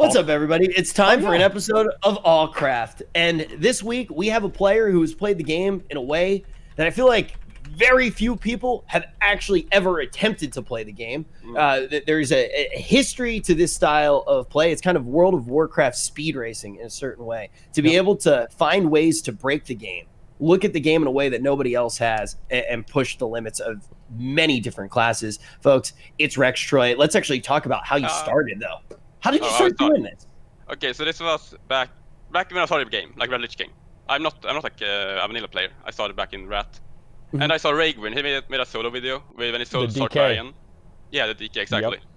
What's up, everybody? It's time for an episode of ALLCRAFT. And this week, we have a player who's played the game in a way that I feel like very few people have actually ever attempted to play the game. There's a history to this style of play. It's kind of World of Warcraft speed racing in a certain way. To be able to find ways to break the game, look at the game in a way that nobody else has, and push the limits of many different classes. Folks, it's Rextroy. Let's actually talk about how you started, though. How did you start doing this? Okay, so this was back when I started the game, like Red Lich King. I'm not like a vanilla player. I started back in Rat, and I saw Raegwin. He made a solo video when he sold Sarkarian. Yeah, the DK exactly. Yep.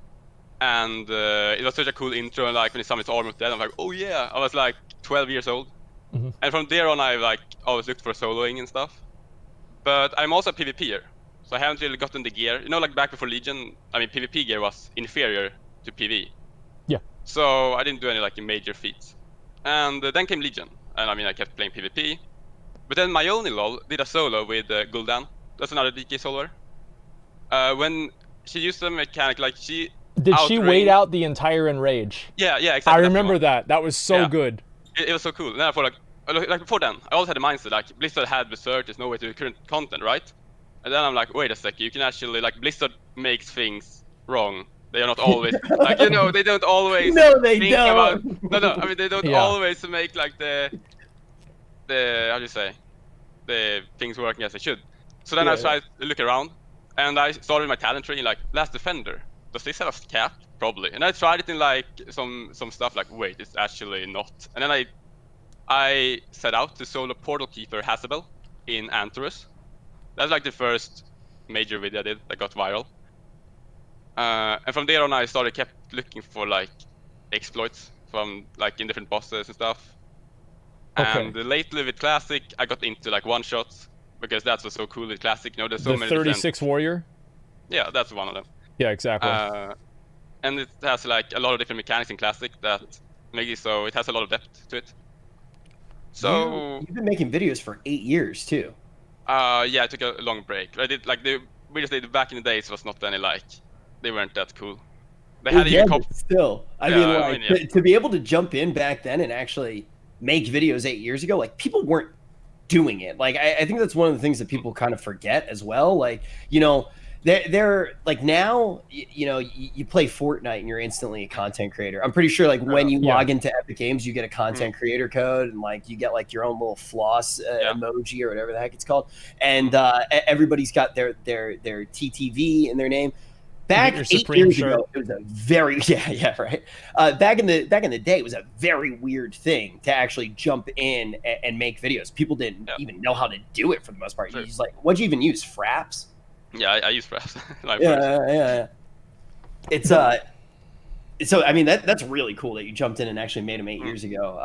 And it was such a cool intro. And like when he summoned his armor dead, I'm like, oh yeah. I was like 12 years old, and from there on, I like always looked for soloing and stuff. But I'm also a PvPer, so I haven't really gotten the gear. You know, like back before Legion, I mean PvP gear was inferior to PvE. Yeah. So I didn't do any like major feats, and then came Legion, and I mean I kept playing PvP. But then Mayoni lol did a solo with Gul'dan. That's another DK soloer. When she used the mechanic, like she wait out the entire enrage? Yeah, exactly. I remember that. That was so good. It was so cool. And then I thought like before then, I always had the mindset like Blizzard had Berserk, there's no way to do current content, right? And then I'm like, wait a sec, you can actually like Blizzard makes things wrong. They are not always like, you know, they don't always no, they think don't. About I mean they don't always make like the how do you say, the things working as they should. So then I tried to look around, and I started my talent tree like Last Defender. Does this have a cap? Probably. And I tried it in like some stuff like, wait, it's actually not. And then I set out to solo Portal Keeper Hasabel in Antorus. That's like the first major video I did that got viral. And from there on, I kept looking for like exploits from like in different bosses and stuff. Okay. And lately with Classic, I got into like one shots because that's what's so cool with Classic. You know, there's so many. 36 warrior. Yeah, that's one of them. Yeah, exactly. And it has like a lot of different mechanics in Classic that make it so it has a lot of depth to it. So you've been making videos for 8 years too. Yeah, I took a long break. I did like the videos they did back in the days was not any like. They weren't that cool. They had still. I mean, to be able to jump in back then and actually make videos 8 years ago, like people weren't doing it. Like I think that's one of the things that people kind of forget as well. Like, you know, they're like now, you know, you play Fortnite and you're instantly a content creator. I'm pretty sure like when you log into Epic Games, you get a content creator code and like you get like your own little floss emoji or whatever the heck it's called. And everybody's got their TTV in their name. Back 8 years ago, it was a very back in the day, it was a very weird thing to actually jump in and make videos. People didn't even know how to do it for the most part. Sure. You just like, what'd you even use? Fraps? Yeah, I use Fraps. Yeah. It's so I mean that's really cool that you jumped in and actually made them 8 years ago.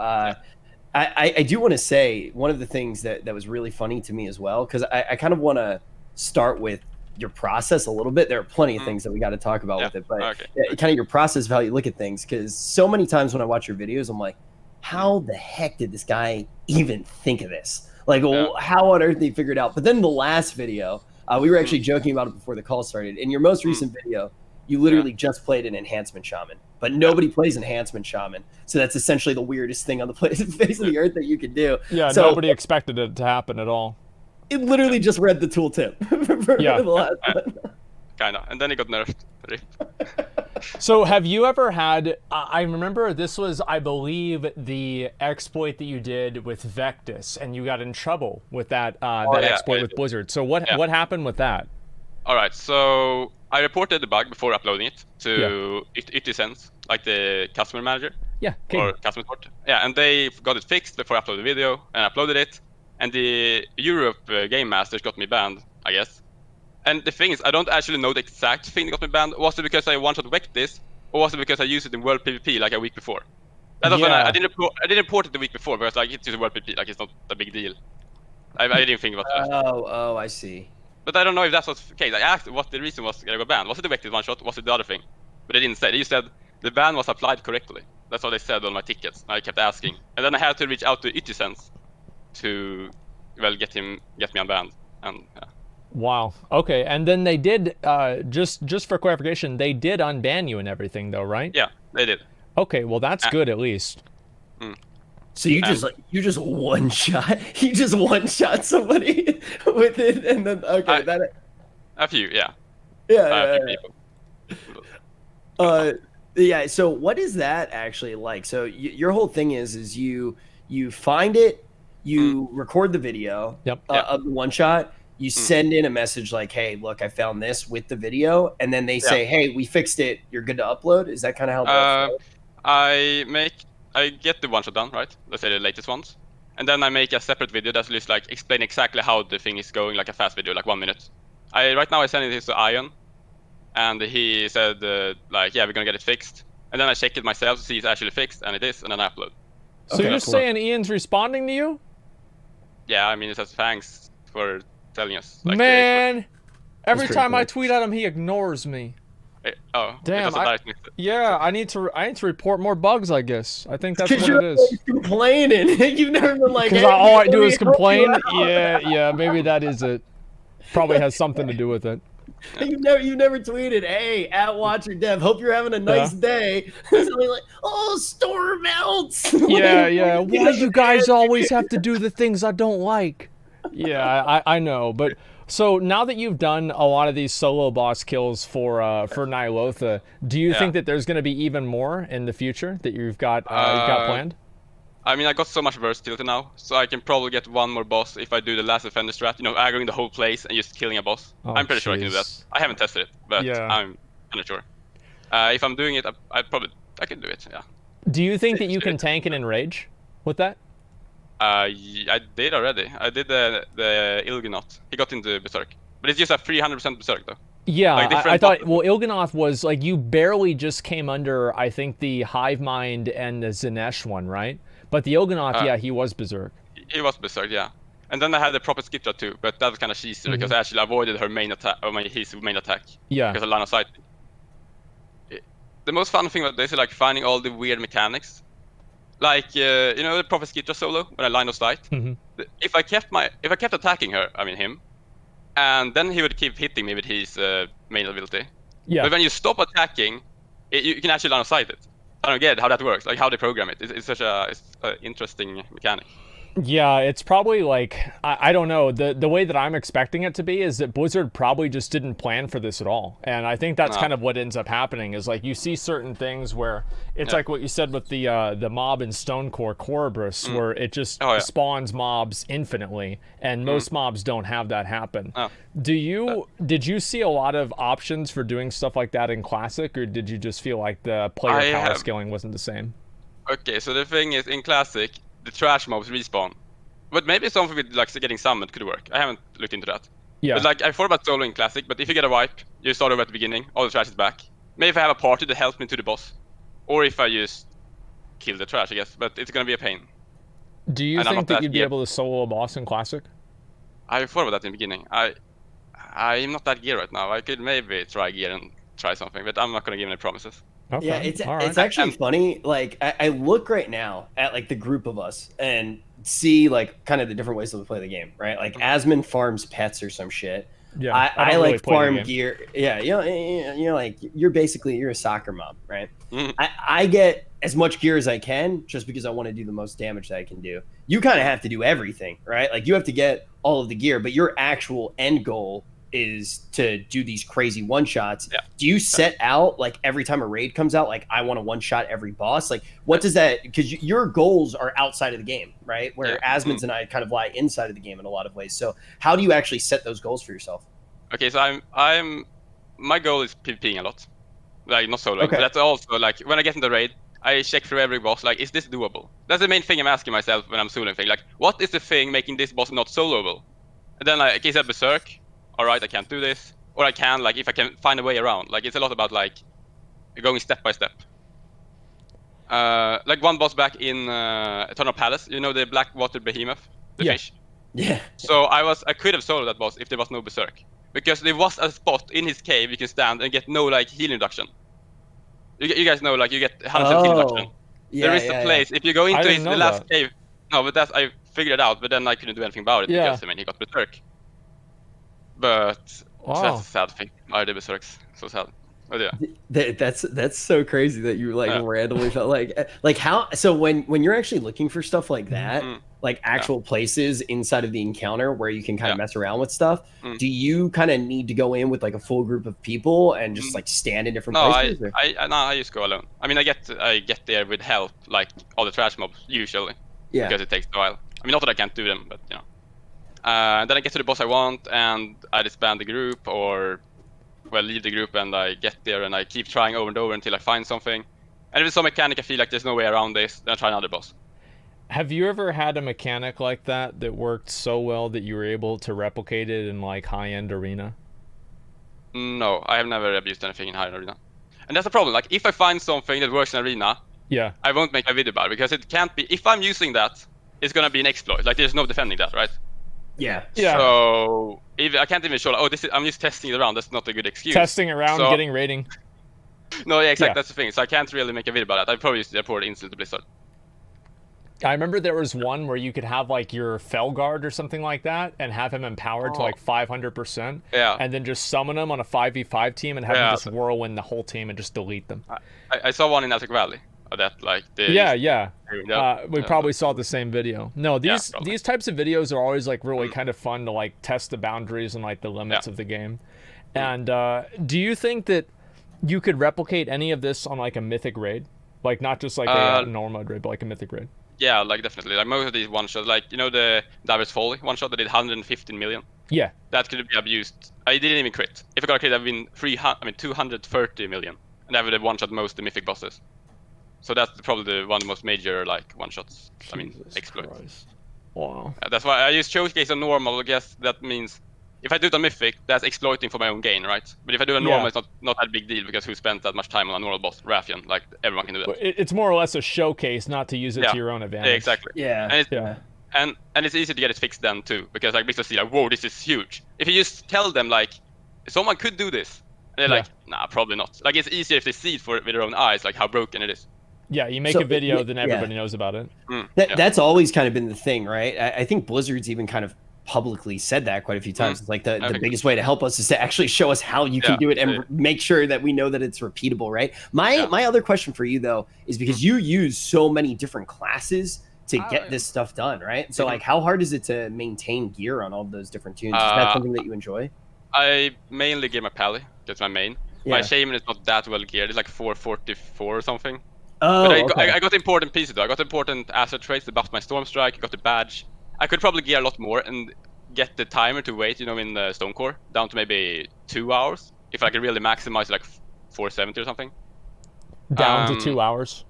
I do want to say one of the things that was really funny to me as well, because I kind of want to start with your process a little bit. There are plenty of things that we got to talk about with it, but kind of your process of how you look at things, because so many times when I watch your videos, I'm like, how the heck did this guy even think of this? Like, how on earth did he figure it out? But then the last video, we were actually joking about it before the call started. In your most recent video, you literally just played an enhancement shaman, but nobody plays enhancement shaman. So that's essentially the weirdest thing on the face of the earth that you could do. Yeah, so, nobody expected it to happen at all. It literally just read the tooltip for the last one. Kinda, and then it got nerfed. So have you ever had, I remember this was, I believe, the exploit that you did with Vectis, and you got in trouble with that exploit with Blizzard. So what happened with that? Alright, so I reported the bug before uploading it to ITSense, like the customer manager. Yeah, or customer support. Yeah, and they got it fixed before I uploaded the video, and uploaded it. And the Europe Game Masters got me banned, I guess. And the thing is, I don't actually know the exact thing that got me banned. Was it because I one-shot wrecked this, or was it because I used it in World PvP like a week before? That was when I didn't report it the week before, because like it's just World PvP, like it's not a big deal. I didn't think about that. Oh, I see. But I don't know if that's what's the case. I asked what the reason was I got banned. Was it the wrecked one-shot? Was it the other thing? But they didn't say. They just said the ban was applied correctly. That's what they said on my tickets. And I kept asking, and then I had to reach out to ITSense to get me unbanned. And wow. Okay. And then they did just for clarification, they did unban you and everything though, right? Yeah, they did. Okay, well that's good at least. So you just one shot. You just one shot somebody with it, and then a few, yeah. Yeah. A few people. Yeah. So what is that actually like? So your whole thing is you find it, you record the video of the one shot. You send in a message like, "Hey, look, I found this with the video," and then they say, "Hey, we fixed it. You're good to upload." Is that kind of how? I get the one shot done, right? Let's say the latest ones, and then I make a separate video that's just like explain exactly how the thing is going, like a fast video, like 1 minute. Right now I send it to Ion, and he said like, yeah, we're gonna get it fixed, and then I check it myself to see it's actually fixed, and it is, and then I upload. So you're saying Ian's responding to you? Yeah, I mean, it says thanks for telling us. Like, man, every time I tweet at him, he ignores me. Damn! I need to report more bugs. I guess I think that's what it is. Complaining. You've never been like. Because all I do is complain. Yeah. Maybe that is it. Probably has something to do with it. You never tweeted, "Hey, at Watcher Dev, hope you're having a nice day." Something like, "Oh, store melts." Yeah. Why do you guys always have to do the things I don't like? Yeah, I know, but. So now that you've done a lot of these solo boss kills for Ny'alotha, do you think that there's going to be even more in the future that you've got planned? I mean, I got so much versatility now, so I can probably get one more boss if I do the last offender strat, aggroing the whole place and just killing a boss. I'm pretty sure I can do that. I haven't tested it, but I'm kind of sure. If I'm doing it, I can do it, yeah. Do you think that you can tank and enrage with that? I did already. I did the Il'gynoth. He got into Berserk. But it's just a 300% Berserk, though. Yeah, I thought, well, Il'gynoth was, like, you barely just came under, I think, the Hive Mind and the Zanesh one, right? But the Il'gynoth, he was Berserk. He was Berserk, yeah. And then I had the Prophet Skitra, too, but that was kind of cheesy, because I actually avoided her main attack, or his main attack. Yeah. Because of line of sight. The most fun thing about this is, like, finding all the weird mechanics. Like, the Prophet Skitra solo, when I line of sight. If I kept attacking her, him, and then he would keep hitting me with his main ability. Yeah. But when you stop attacking, you can actually line of sight it. I don't get how that works, like how they program it. It's such a interesting mechanic. Yeah, it's probably like, I don't know, the way that I'm expecting it to be is that Blizzard probably just didn't plan for this at all. And I think that's kind of what ends up happening is like you see certain things where it's like what you said with the mob in Stonecore Corobus, where it just spawns mobs infinitely, and most mobs don't have that happen. Did you see a lot of options for doing stuff like that in Classic, or did you just feel like the player power scaling wasn't the same? Okay, so the thing is, in Classic, the trash mobs respawn. But maybe something with like getting summoned could work. I haven't looked into that. Yeah. But like I thought about solo in Classic, but if you get a wipe, you start over at the beginning, all the trash is back. Maybe if I have a party that helps me to the boss. Or if I just kill the trash, I guess. But it's gonna be a pain. Do you think that you'd be able to solo a boss in Classic? I thought about that in the beginning. I'm not that gear right now. I could maybe try gear and try something, but I'm not gonna give any promises. Okay. Yeah, it's actually funny. Like I look right now at like the group of us and see like kind of the different ways that we play the game, right? Like Asmon farms pets or some shit. Yeah, I like really farm gear. Yeah, like you're a soccer mom, right? I get as much gear as I can just because I want to do the most damage that I can do. You kind of have to do everything, right? Like you have to get all of the gear, but your actual end goal is to do these crazy one shots. Yeah. Do you set out like every time a raid comes out, like I want to one shot every boss? Like what does that, because your goals are outside of the game, right? Where Asmon's and I kind of lie inside of the game in a lot of ways. So how do you actually set those goals for yourself? Okay, so my goal is PvPing a lot, like not soloing. Okay. But that's also like when I get in the raid, I check through every boss, like is this doable? That's the main thing I'm asking myself when I'm soloing thing. Like what is the thing making this boss not soloable? And then like he said Berserk. All right, I can't do this, or I can, like, if I can find a way around. Like, it's a lot about, like, going step by step. Like, one boss back in Eternal Palace, you know the Blackwater Behemoth? The fish? Yeah. So I could have soloed that boss if there was no Berserk. Because there was a spot in his cave you can stand and get no, like, healing reduction. You guys know, like, you get 100% healing reduction. Yeah, there is a place, if you go into the last cave... No, but I figured it out, but then I couldn't do anything about it because, he got Berserk. But that's a sad thing. I did Berserks. So sad. Oh yeah. That's so crazy that you like randomly felt like how. So when you're actually looking for stuff like that, like actual places inside of the encounter where you can kind of mess around with stuff, do you kind of need to go in with like a full group of people and just like stand in different places? I just go alone. I mean, I get there with help, like all the trash mobs usually, because it takes a while. I mean, not that I can't do them, but you know. Then I get to the boss I want, and I disband the group or leave the group, and I get there and I keep trying over and over until I find something. And if it's some mechanic I feel like there's no way around this, then I try another boss. Have you ever had a mechanic like that worked so well that you were able to replicate it in like high-end arena? No, I have never abused anything in high-end arena. And that's the problem. Like if I find something that works in arena, I won't make a video about it because it can't be. If I'm using that, it's gonna be an exploit. Like there's no defending that, right? Yeah. So I can't even show. Like, I'm just testing it around. That's not a good excuse. Testing around, getting rating. No, yeah, exactly. That's the thing. So I can't really make a video about that. I probably just report instant to Blizzard. I remember there was one where you could have like your Felguard or something like that and have him empowered to like 500%. Yeah. And then just summon him on a 5v5 team and have him just whirlwind the whole team and just delete them. I saw one in Aztec Valley. That like we probably saw the same video. No, these types of videos are always like really kind of fun to like test the boundaries and like the limits of the game. And do you think that you could replicate any of this on like a mythic raid, like not just like a normal raid, but like a mythic raid? Yeah, like definitely. Like most of these one shots, like you know the Diver's Folly one shot that did 115 million. Yeah, that could be abused. I didn't even crit. If I got a crit, I've been 230 million, and that would have one shot most of the mythic bosses. So that's probably one of the most major like one shots. I mean, exploits. Wow. That's why I use showcase on normal. I guess that means if I do it on mythic, that's exploiting for my own gain, right? But if I do it normal, it's not that big deal because who spent that much time on a normal boss, Rathian? Like everyone can do that. It's more or less a showcase, not to use it to your own advantage. Yeah, exactly. Yeah. And it's easy to get it fixed then too, because like Blizzard see like, whoa, this is huge. If you just tell them like, someone could do this, and they're like, nah, probably not. Like it's easier if they see it with their own eyes, like how broken it is. Yeah, you make a video, then everybody knows about it. That's always kind of been the thing, right? I think Blizzard's even kind of publicly said that quite a few times. It's like the biggest way to help us is to actually show us how you can do it and make sure that we know that it's repeatable, right? My other question for you though is because you use so many different classes to get this stuff done, right? So like how hard is it to maintain gear on all those different tunes? Is that something that you enjoy? I mainly gear my pally. That's my main. My shaman is not that well geared. It's like 444 or something. Oh, but I got important pieces though. I got important asset traits that buffed my storm strike. I got the badge. I could probably gear a lot more and get the timer to wait, you know, in the stone core down to maybe 2 hours. If I could really maximize like 470 or something. Down to 2 hours.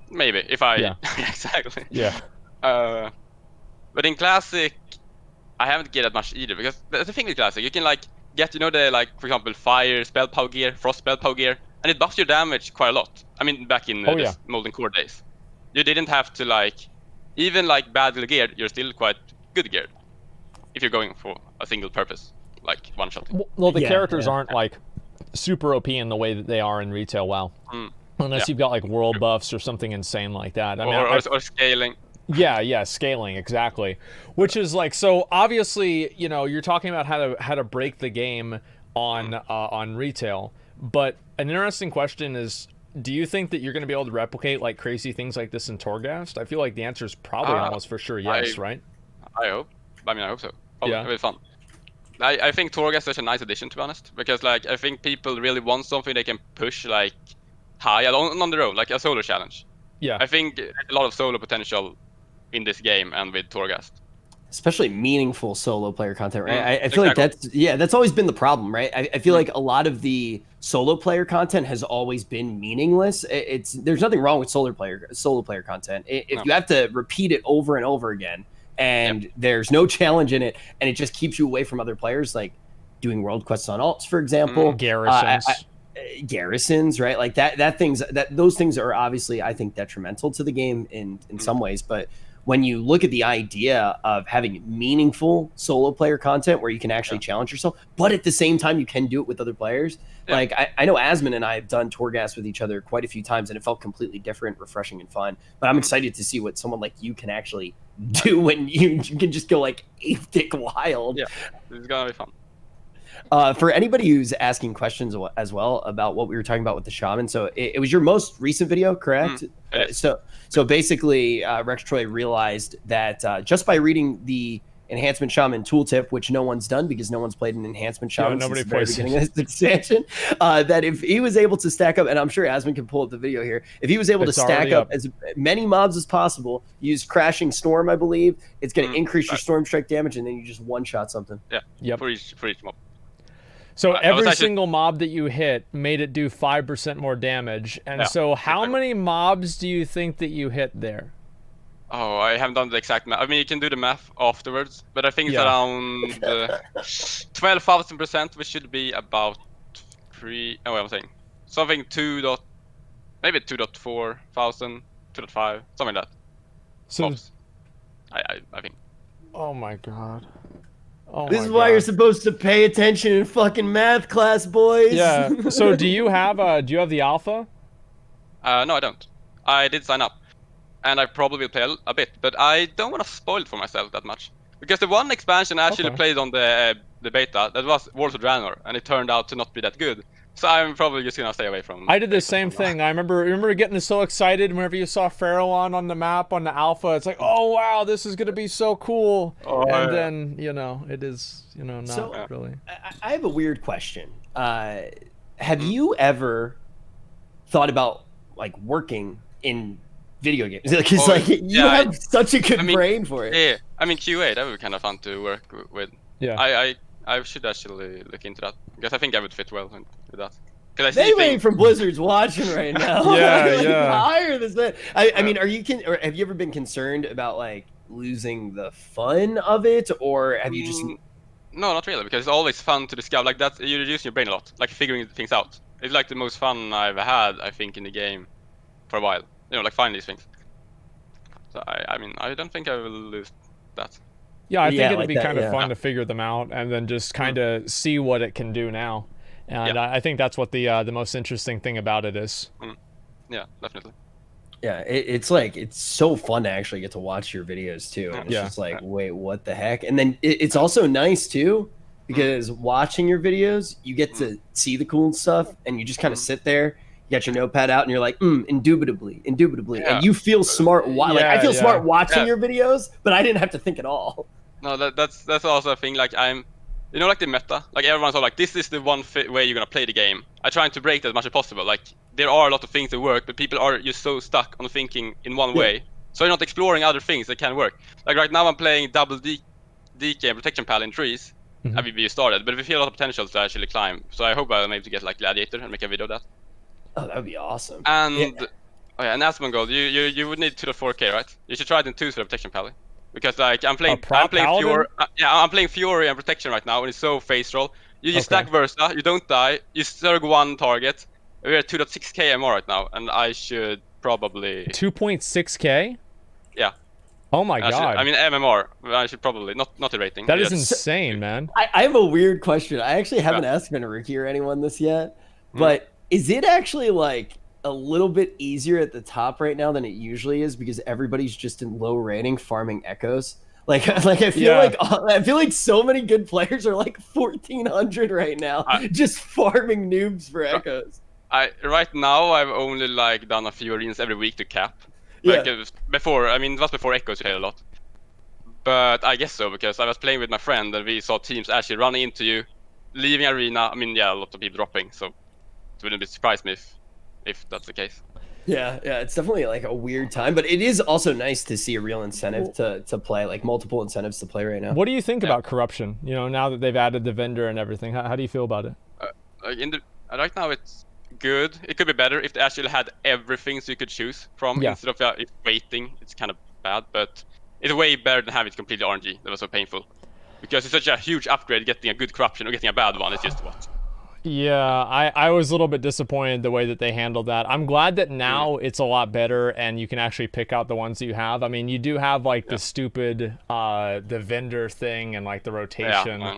Maybe if I exactly. Yeah. But in classic, I haven't geared that much either because the thing with classic, you can like get, you know, the like for example fire spell power gear, frost spell power gear, and it buffs your damage quite a lot. I mean, back in the Molten Core days, you didn't have to like, even like badly geared, you're still quite good geared if you're going for a single purpose, like one shot. Well, the characters aren't like super OP in the way that they are in retail WoW, unless you've got like world buffs or something insane like that. I mean, or scaling. Yeah, scaling, exactly. Which is like, so obviously, you know, you're talking about how to break the game on retail, but an interesting question is, do you think that you're going to be able to replicate like crazy things like this in Torghast? I feel like the answer is probably almost for sure yes, right? I hope. I mean, I hope so. It'll be fun. I think Torghast is such a nice addition, to be honest, because like I think people really want something they can push like high on their own, like a solo challenge. Yeah. I think there's a lot of solo potential in this game and with Torghast. Especially meaningful solo player content, right? I feel like that's always been the problem, right? I feel like a lot of the solo player content has always been meaningless. There's nothing wrong with solo player content. If you have to repeat it over and over again, and there's no challenge in it, and it just keeps you away from other players, like doing world quests on alts, for example, garrisons, right? Like those things are obviously, I think, detrimental to the game in some ways, but when you look at the idea of having meaningful solo player content where you can actually challenge yourself, but at the same time you can do it with other players. Like I know Asmon and I have done Torghast with each other quite a few times, and it felt completely different, refreshing, and fun. But I'm excited to see what someone like you can actually do when you can just go like ape dick wild. Yeah, it's gonna be fun. For anybody who's asking questions as well about what we were talking about with the shaman, so it was your most recent video, correct? So basically, Rextroy realized that just by reading the enhancement shaman tooltip, which no one's done because no one's played an enhancement shaman since the very beginning of this expansion, that if he was able to stack up, and I'm sure Asmon can pull up the video here, if he was able to stack up as many mobs as possible, use crashing storm, I believe, it's going to increase your storm strike damage, and then you just one-shot something. Yeah, for each mob. So every single mob that you hit made it do 5% more damage. And so how many mobs do you think that you hit there? Oh, I haven't done the exact math. I mean, you can do the math afterwards, but I think it's around 12,000%, which should be about I'm saying something maybe 2.4 thousand, 2.5, something like that. So mobs. I think. Oh my god. This is why you're supposed to pay attention in fucking math class, boys. Yeah. So do you have the alpha? No, I don't. I did sign up, and I probably will play a bit, but I don't want to spoil it for myself that much, because the one expansion I actually played on the beta, that was Wars of Draenor, and it turned out to not be that good. So I'm probably just gonna stay away from. I did the same thing. I remember getting so excited whenever you saw Farallon on the map on the alpha. It's like, oh wow, this is gonna be so cool. Then it is not really. I have a weird question. Have you ever thought about like working in video games? Because you have such a good brain for it. Yeah, I mean QA, that would be kind of fun to work with. Yeah. I should actually look into that, because I think I would fit well with that. Anybody from Blizzard's watching right now. Yeah. Hire this man. I mean, or have you ever been concerned about like losing the fun of it, or have you just? No, not really, because it's always fun to discover. Like that, you're using your brain a lot, like figuring things out. It's like the most fun I've had, I think, in the game for a while. Like finding these things. So I mean, I don't think I will lose that. Yeah, I think it'd be kind of fun to figure them out and then just kind of see what it can do now. And I think that's what the most interesting thing about it is. Yeah, definitely. Yeah, it's so fun to actually get to watch your videos too. And it's just like, wait, what the heck? And then it's also nice too, because watching your videos, you get to see the cool stuff, and you just kind of sit there. You got your notepad out, and you're like, indubitably, and you feel smart. Like I feel smart watching your videos, but I didn't have to think at all. No, that's also a thing. Like I'm, like the meta. Like everyone's all like, this is the one way you're gonna play the game. I try to break that as much as possible. Like there are a lot of things that work, but people are just so stuck on thinking in one way. So you're not exploring other things that can work. Like right now I'm playing double DK and protection pal in trees. We started, but we feel a lot of potential to actually climb. So I hope I'm able to get like Gladiator and make a video of that. Oh, that would be awesome. And and Asmongold, you would need 2.4K, right? You should try it in 2s for the protection pally. Because like I'm playing Fury, I'm playing Fury and protection right now, and it's so face roll. You stack Versa, you don't die, you surg one target. We're at 2.6K MR right now, and I should probably 2.6K. Yeah. Oh my god. I mean MMR. I should probably not the rating. That is insane, man. I have a weird question. I actually haven't asked Ricky or anyone this yet, but is it actually like a little bit easier at the top right now than it usually is, because everybody's just in low rating farming echoes? Like I feel like so many good players are like 1400 right now, just farming noobs for echoes. Right now I've only like done a few arenas every week to cap. Like before, I mean, it was before echoes you had a lot. But I guess so, because I was playing with my friend and we saw teams actually running into you, leaving arena. I mean, a lot of people dropping, so it wouldn't surprise me if that's the case. Yeah, it's definitely like a weird time, but it is also nice to see a real incentive to play, like multiple incentives to play right now. What do you think about corruption? Now that they've added the vendor and everything, how do you feel about it? Right now it's good. It could be better if they actually had everything so you could choose from instead of waiting. It's kind of bad, but it's way better than having it completely RNG. That was so painful, because it's such a huge upgrade. Getting a good corruption or getting a bad one is just what. Yeah, I was a little bit disappointed the way that they handled that. I'm glad that now it's a lot better and you can actually pick out the ones that you have. I mean, you do have like the stupid the vendor thing and like the rotation.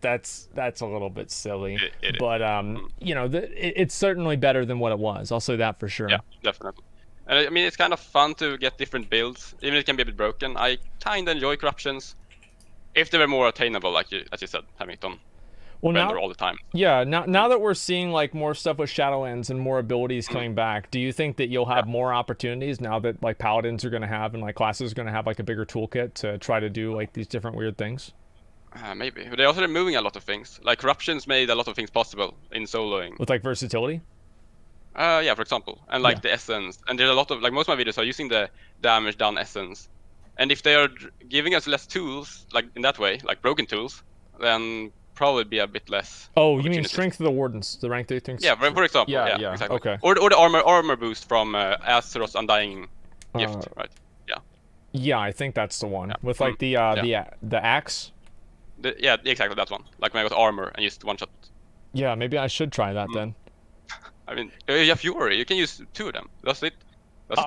That's a little bit silly. But it's certainly better than what it was. I'll say that for sure. Yeah, definitely. And I mean, it's kind of fun to get different builds, even if it can be a bit broken. I kind of enjoy corruptions if they were more attainable, as you said, Hamilton. render all the time. Yeah, now that we're seeing like more stuff with Shadowlands and more abilities coming back, do you think that you'll have more opportunities now that like paladins are going to have and like classes are going to have like a bigger toolkit to try to do like these different weird things? Maybe. They're also removing a lot of things. Like corruptions made a lot of things possible in soloing. With like versatility? Yeah, for example. And like the essence. And there's a lot of, like most of my videos are using the damage done essence. And if they are giving us less tools, like in that way, like broken tools, then probably be a bit less. Oh, you mean strength of the wardens, the rank 3 things? Yeah, for example. Yeah, exactly. Okay. Or the armor boost from Azeroth's Undying gift, right? Yeah. Yeah, I think that's the one with like the axe. Yeah, exactly that one. Like when I got armor and used one shot. Yeah, maybe I should try that then. I mean, you have Fury. You can use 2 of them. Does it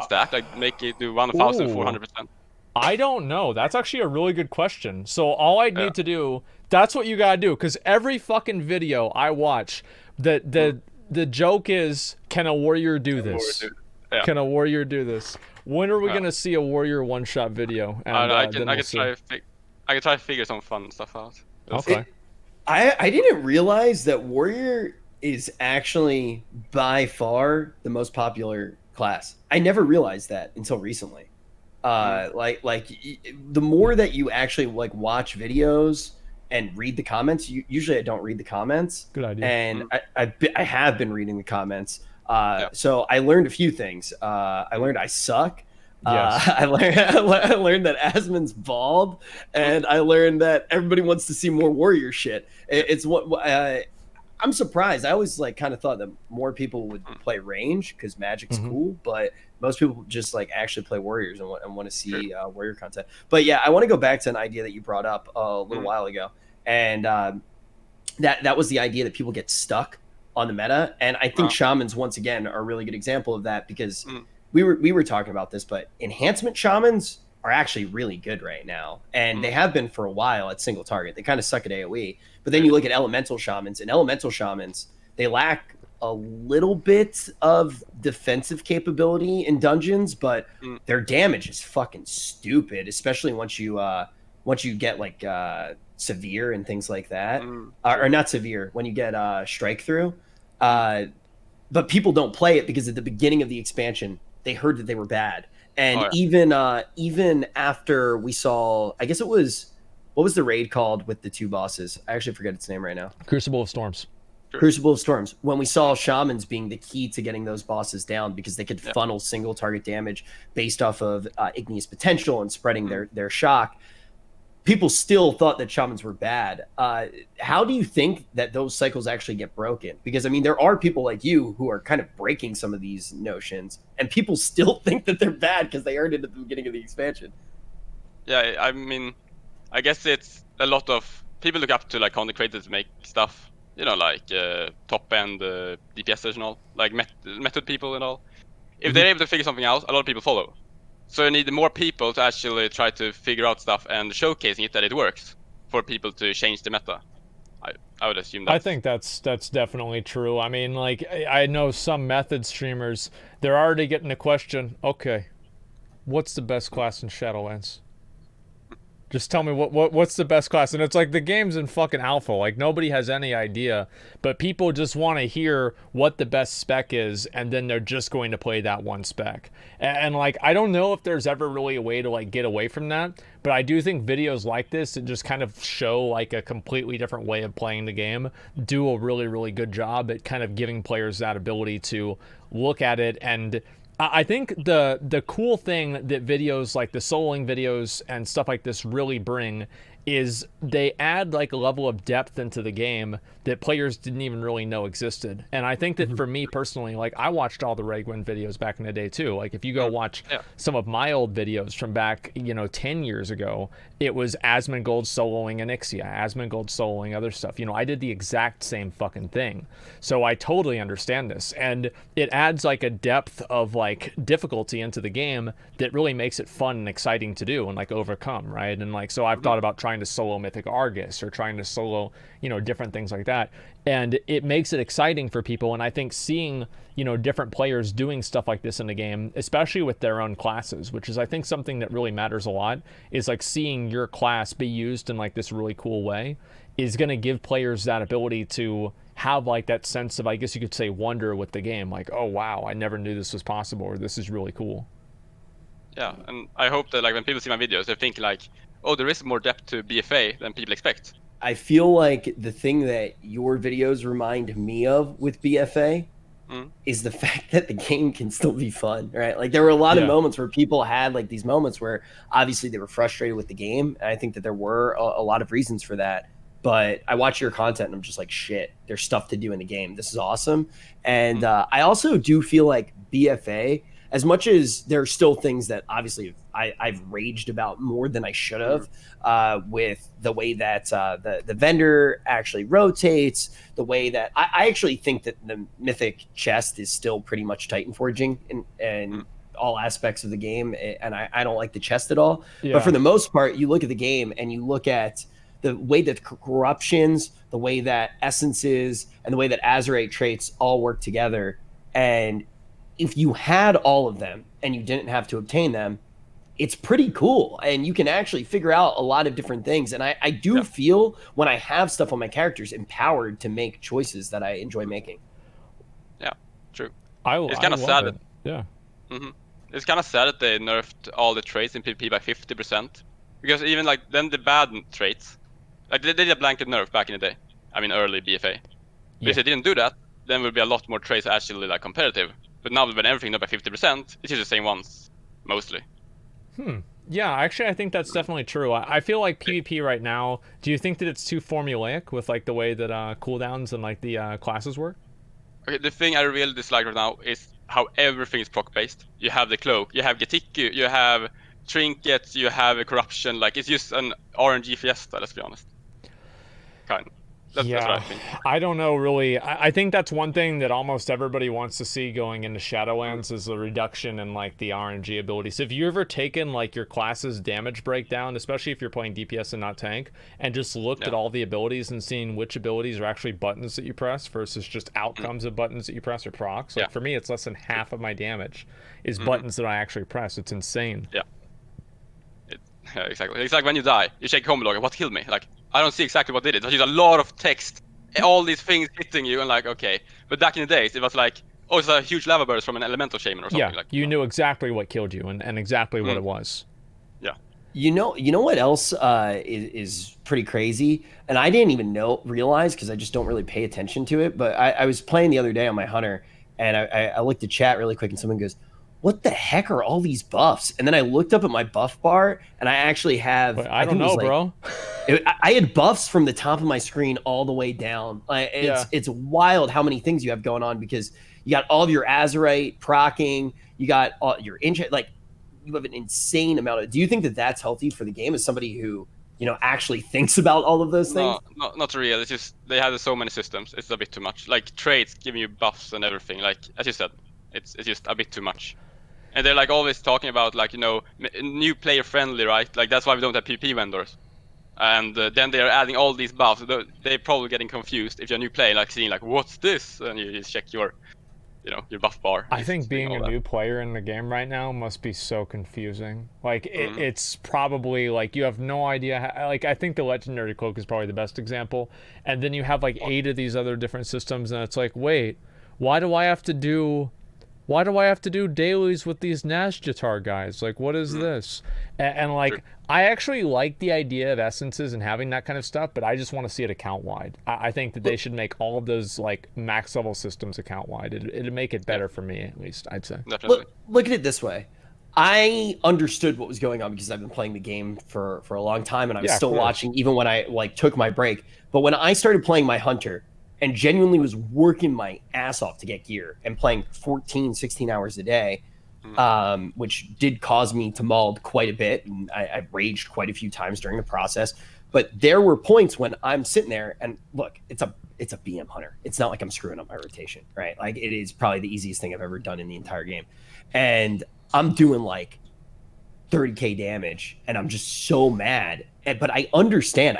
stack? Like make it do 1,400%? I don't know. That's actually a really good question. So all I need to do, that's what you gotta do, because every fucking video I watch, the joke is, can a warrior do this? Can a warrior do this? When are we gonna see a warrior one-shot video? And, I can try to figure some fun stuff out. Okay. I didn't realize that warrior is actually by far the most popular class. I never realized that until recently. Like the more that you actually like watch videos and read the comments, usually I don't read the comments. Good idea. And I have been reading the comments. So I learned a few things. I learned I suck. Yes. I learned that Asmon's bald, and I learned that everybody wants to see more warrior shit. It's what I'm surprised. I always like kind of thought that more people would play range because magic's cool, but most people just like actually play warriors and want to see warrior content. But yeah, I want to go back to an idea that you brought up a little while ago, and that was the idea that people get stuck on the meta, and I think shamans once again are a really good example of that because we were talking about this, but enhancement shamans are actually really good right now, and they have been for a while at single target. They kind of suck at AoE, but then you look at elemental shamans, and elemental shamans, they lack a little bit of defensive capability in dungeons, but their damage is fucking stupid, especially once you get like severe and things like that, or not severe, when you get strike through. But people don't play it because at the beginning of the expansion, they heard that they were bad. And even after we saw, I guess it was, what was the raid called with the 2 bosses? I actually forget its name right now. Crucible of Storms. Crucible of Storms. When we saw shamans being the key to getting those bosses down because they could funnel single target damage based off of igneous potential and spreading their shock, people still thought that shamans were bad. How do you think that those cycles actually get broken? Because I mean, there are people like you who are kind of breaking some of these notions, and people still think that they're bad because they earned it at the beginning of the expansion. Yeah, I mean, I guess it's a lot of people look up to like content creators to make stuff, you know, like top end DPSers and all, like method people and all. If they're able to figure something out, a lot of people follow. So you need more people to actually try to figure out stuff and showcasing it that it works for people to change the meta. I would assume that. I think that's definitely true. I mean, like, I know some method streamers, they're already getting a question, okay, what's the best class in Shadowlands? Just tell me what's the best class. And it's like the game's in fucking alpha. Like nobody has any idea, but people just want to hear what the best spec is, and then they're just going to play that one spec. And like I don't know if there's ever really a way to like get away from that, but I do think videos like this that just kind of show like a completely different way of playing the game do a really, really good job at kind of giving players that ability to look at it. And I think the cool thing that videos like the soloing videos and stuff like this really bring is they add like a level of depth into the game that players didn't even really know existed. And I think that for me personally, like I watched all the Regwin videos back in the day too. Like if you go watch some of my old videos from back, 10 years ago, it was Asmongold soloing Onyxia, Asmongold soloing other stuff. I did the exact same fucking thing. So I totally understand this. And it adds like a depth of like difficulty into the game that really makes it fun and exciting to do and like overcome, right? And like, so I've thought about trying to solo Mythic Argus or trying to solo, different things like that. And it makes it exciting for people. And I think seeing, different players doing stuff like this in the game, especially with their own classes, which is I think something that really matters a lot, is like seeing your class be used in like this really cool way is going to give players that ability to have like that sense of, I guess you could say, wonder with the game. Like, oh wow, I never knew this was possible, or this is really cool. Yeah, and I hope that like when people see my videos, they think like, oh, there is more depth to BFA than people expect. I feel like the thing that your videos remind me of with BFA is the fact that the game can still be fun, right? Like there were a lot of moments where people had like these moments where obviously they were frustrated with the game. And I think that there were a lot of reasons for that. But I watch your content and I'm just like, shit, there's stuff to do in the game. This is awesome. And I also do feel like BFA, as much as there are still things that obviously I've raged about more than I should have, with the way that the vendor actually rotates, the way that I actually think that the mythic chest is still pretty much Titan forging in all aspects of the game, and I don't like the chest at all. Yeah. But for the most part, you look at the game and you look at the way that corruptions, the way that essences, and the way that Azerite traits all work together, and if you had all of them and you didn't have to obtain them, it's pretty cool. And you can actually figure out a lot of different things. And I do feel when I have stuff on my characters empowered to make choices that I enjoy making. Yeah, true. It's kind of sad. It's kind of sad that they nerfed all the traits in PvP by 50%. Because even like then the bad traits, like they did a blanket nerf back in the day. I mean early BFA. But if they didn't do that, then there would be a lot more traits actually like competitive. But now when everything up by 50%, it's just the same ones, mostly. Yeah, actually, I think that's definitely true. I feel like PvP right now, do you think that it's too formulaic with like the way that cooldowns and like the classes work? Okay, the thing I really dislike right now is how everything is proc-based. You have the cloak, you have Getiku, you have trinkets, you have a corruption. Like, it's just an RNG fiesta, let's be honest. Kind of. That's what I think. I don't know, really. I think that's one thing that almost everybody wants to see going into Shadowlands is a reduction in like the RNG abilities. Have you ever taken like your class's damage breakdown, especially if you're playing DPS and not tank, and just looked at all the abilities and seen which abilities are actually buttons that you press versus just outcomes of buttons that you press or procs? Like for me, it's less than half of my damage is buttons that I actually press. It's insane. Yeah, exactly. It's like when you die, you check combo log, what killed me? Like, I don't see exactly what did it. There's a lot of text, all these things hitting you, and like, okay. But back in the days, it was like, oh, it's a huge lava burst from an elemental shaman or something. Yeah, like, you knew exactly what killed you and exactly what it was. Yeah. You know what else is pretty crazy, and I didn't even realize because I just don't really pay attention to it. But I was playing the other day on my hunter, and I looked at chat really quick, and someone goes, what the heck are all these buffs? And then I looked up at my buff bar, and I actually have... I don't know, bro. I had buffs from the top of my screen all the way down. It's wild how many things you have going on, because you got all of your Azerite procking, you got all your like you have an insane amount of... Do you think that that's healthy for the game as somebody who, you know, actually thinks about all of those things? No, not really. It's just they have so many systems. It's a bit too much. Like traits giving you buffs and everything. Like as you said, it's just a bit too much. And they're like always talking about like, you know, new player friendly, right? Like that's why we don't have PvP vendors. And then they're adding all these buffs. They're probably getting confused if you're a new player, like seeing like, what's this? And you just check your, you know, your buff bar. I think being a new player in the game right now must be so confusing. Like it's probably like you have no idea how, like I think the legendary cloak is probably the best example. And then you have like 8 of these other different systems, and it's like, wait, why do I have to do dailies with these Nazjatar guys? Like, what is this? And like, I actually like the idea of essences and having that kind of stuff, but I just want to see it account-wide. I think that they should make all of those, like, max-level systems account-wide. It'd make it better for me, at least, I'd say. Look at it this way. I understood what was going on because I've been playing the game for a long time, and I'm still watching even when I, like, took my break. But when I started playing my Hunter, and genuinely was working my ass off to get gear and playing 14, 16 hours a day, which did cause me to mauled quite a bit. And I raged quite a few times during the process. But there were points when I'm sitting there and look, it's a BM Hunter. It's not like I'm screwing up my rotation, right? Like it is probably the easiest thing I've ever done in the entire game. And I'm doing like 30K damage and I'm just so mad. But I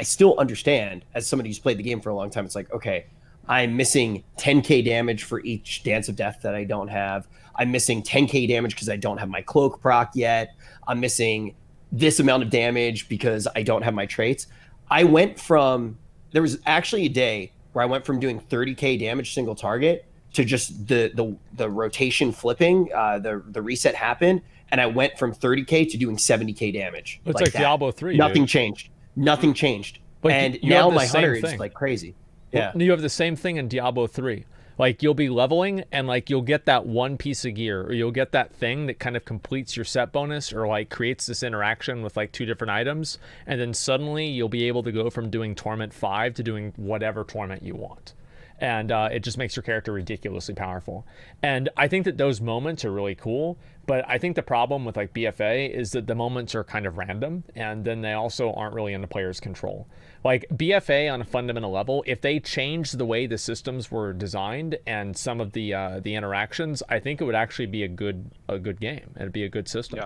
still understand as somebody who's played the game for a long time. It's like, okay, I'm missing 10K damage for each Dance of Death that I don't have. I'm missing 10K damage because I don't have my cloak proc yet. I'm missing this amount of damage because I don't have my traits. I went from there was actually a day where I went from doing 30k damage single target to just the rotation flipping, the reset happened, and I went from 30k to doing 70k damage. It's like Diablo 3. Nothing dude. changed. Nothing changed. Like, and you now have the my same hunter thing. is like crazy. Yeah. You have the same thing in Diablo 3. Like, you'll be leveling and like you'll get that one piece of gear, or you'll get that thing that kind of completes your set bonus, or like creates this interaction with like 2 different items, and then suddenly you'll be able to go from doing Torment 5 to doing whatever Torment you want. And it just makes your character ridiculously powerful. And I think that those moments are really cool, but I think the problem with like BFA is that the moments are kind of random, and then they also aren't really in the player's control. Like BFA on a fundamental level, if they changed the way the systems were designed and some of the interactions, I think it would actually be a good game. It'd be a good system.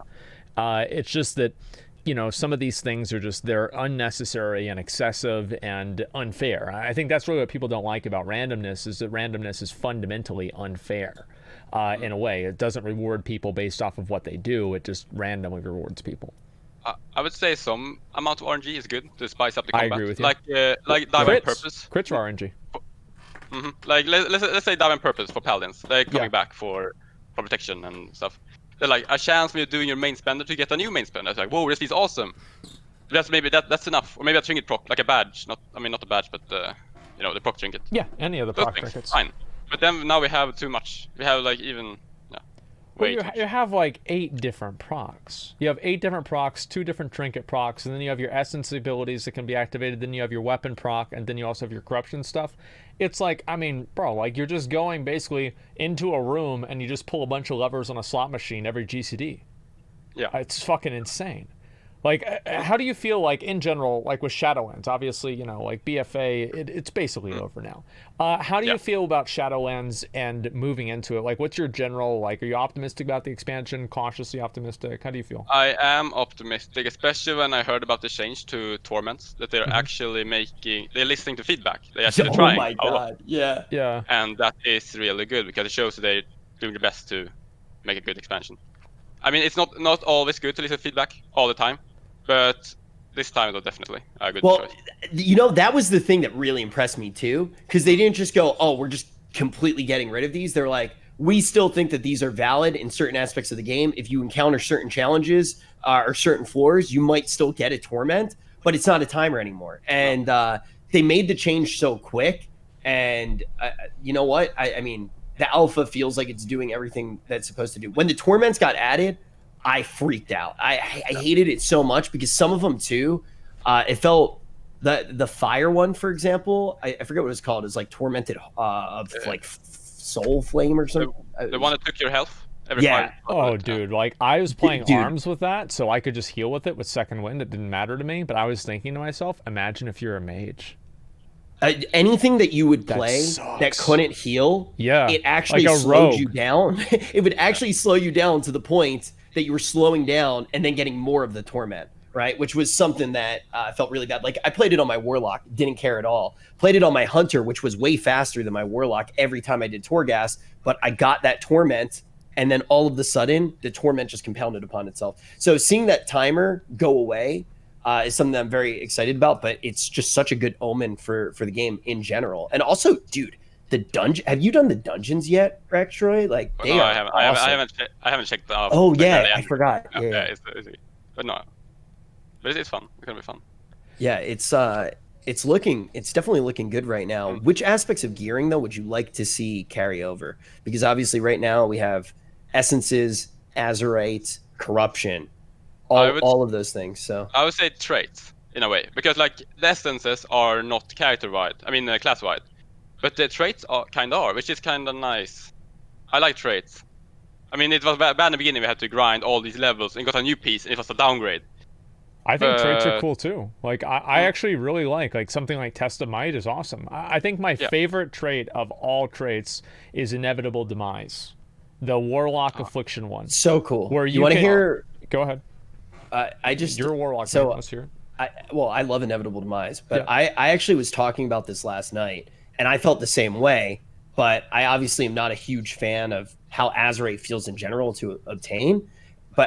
Yeah. It's just that, you know, some of these things are just, they're unnecessary and excessive and unfair. I think that's really what people don't like about randomness, is that randomness is fundamentally unfair in a way. It doesn't reward people based off of what they do. It just randomly rewards people. I would say some amount of RNG is good to spice up the combat. I agree with you. Like dive on purpose. Crits are RNG. Like let's say dive on purpose for paladins. They're coming back for protection and stuff. They're like a chance when you're doing your main spender to get a new main spender. It's like, whoa, this is awesome. That's enough, or maybe a trinket proc, like a badge. Not a badge, but you know, the proc trinket. Yeah, any of the proc trinkets. Fine. But then now we have too much. We have like even. Well, you have like 8 different procs. You have 8 different procs, 2 different trinket procs, and then you have your essence abilities that can be activated. Then you have your weapon proc, and then you also have your corruption stuff. It's like, I mean, bro, like you're just going basically into a room and you just pull a bunch of levers on a slot machine every GCD. Yeah, it's fucking insane. Like, how do you feel like in general, like with Shadowlands? Obviously, you know, like BFA, it's basically over now. How do you feel about Shadowlands and moving into it? Like, what's your general, like, are you optimistic about the expansion, cautiously optimistic? How do you feel? I am optimistic, especially when I heard about the change to Torments, that they're actually they're listening to feedback. They're actually trying. Oh my god, yeah. Yeah. And that is really good, because it shows that they're doing the best to make a good expansion. I mean, it's not always good to listen to feedback all the time, but this time it was definitely a good choice. You know, that was the thing that really impressed me too, because they didn't just go, oh, we're just completely getting rid of these. They're like, we still think that these are valid in certain aspects of the game. If you encounter certain challenges or certain floors, you might still get a torment, but it's not a timer anymore. And they made the change so quick. And you know what? I mean, the alpha feels like it's doing everything that's supposed to do. When the torments got added, I freaked out. I hated it so much, because some of them too, it felt the fire one, for example, I forget what it was called. It's like tormented of like soul flame or something. The one that took your health. Dude, like I was playing arms with that, so I could just heal with it with second wind. It didn't matter to me, but I was thinking to myself, imagine if you're a mage. Anything that you would play that couldn't heal, it actually like slowed you down. It would actually slow you down to the point that you were slowing down and then getting more of the torment, right? Which was something that felt really bad. Like I played it on my warlock, didn't care at all. Played it on my hunter, which was way faster than my warlock every time I did Torghast, but I got that torment, and then all of a sudden the torment just compounded upon itself. So seeing that timer go away is something that I'm very excited about, but it's just such a good omen for the game in general. And also, dude, the dungeon. Have you done the dungeons yet, Rextroy? Like they are awesome. I haven't checked out. Oh yeah, I forgot. Yeah. But no, but it's fun. It's gonna be fun. Yeah, it's definitely looking good right now. Which aspects of gearing though would you like to see carry over? Because obviously right now we have essences, azurite, corruption, all of those things. So I would say traits in a way, because like the essences are not character wide. I mean class wide. But the traits are, which is kind of nice. I like traits. I mean, it was bad in the beginning. We had to grind all these levels and got a new piece, and it was a downgrade. I think traits are cool too. Like I actually really like something like Test of Might is awesome. I think my favorite trait of all traits is Inevitable Demise, the Warlock Affliction one. So cool. Where you want to hear? Go ahead. You're a Warlock. So let's hear it. I love Inevitable Demise, but I actually was talking about this last night. And I felt the same way, but I obviously am not a huge fan of how Azurite feels in general to obtain.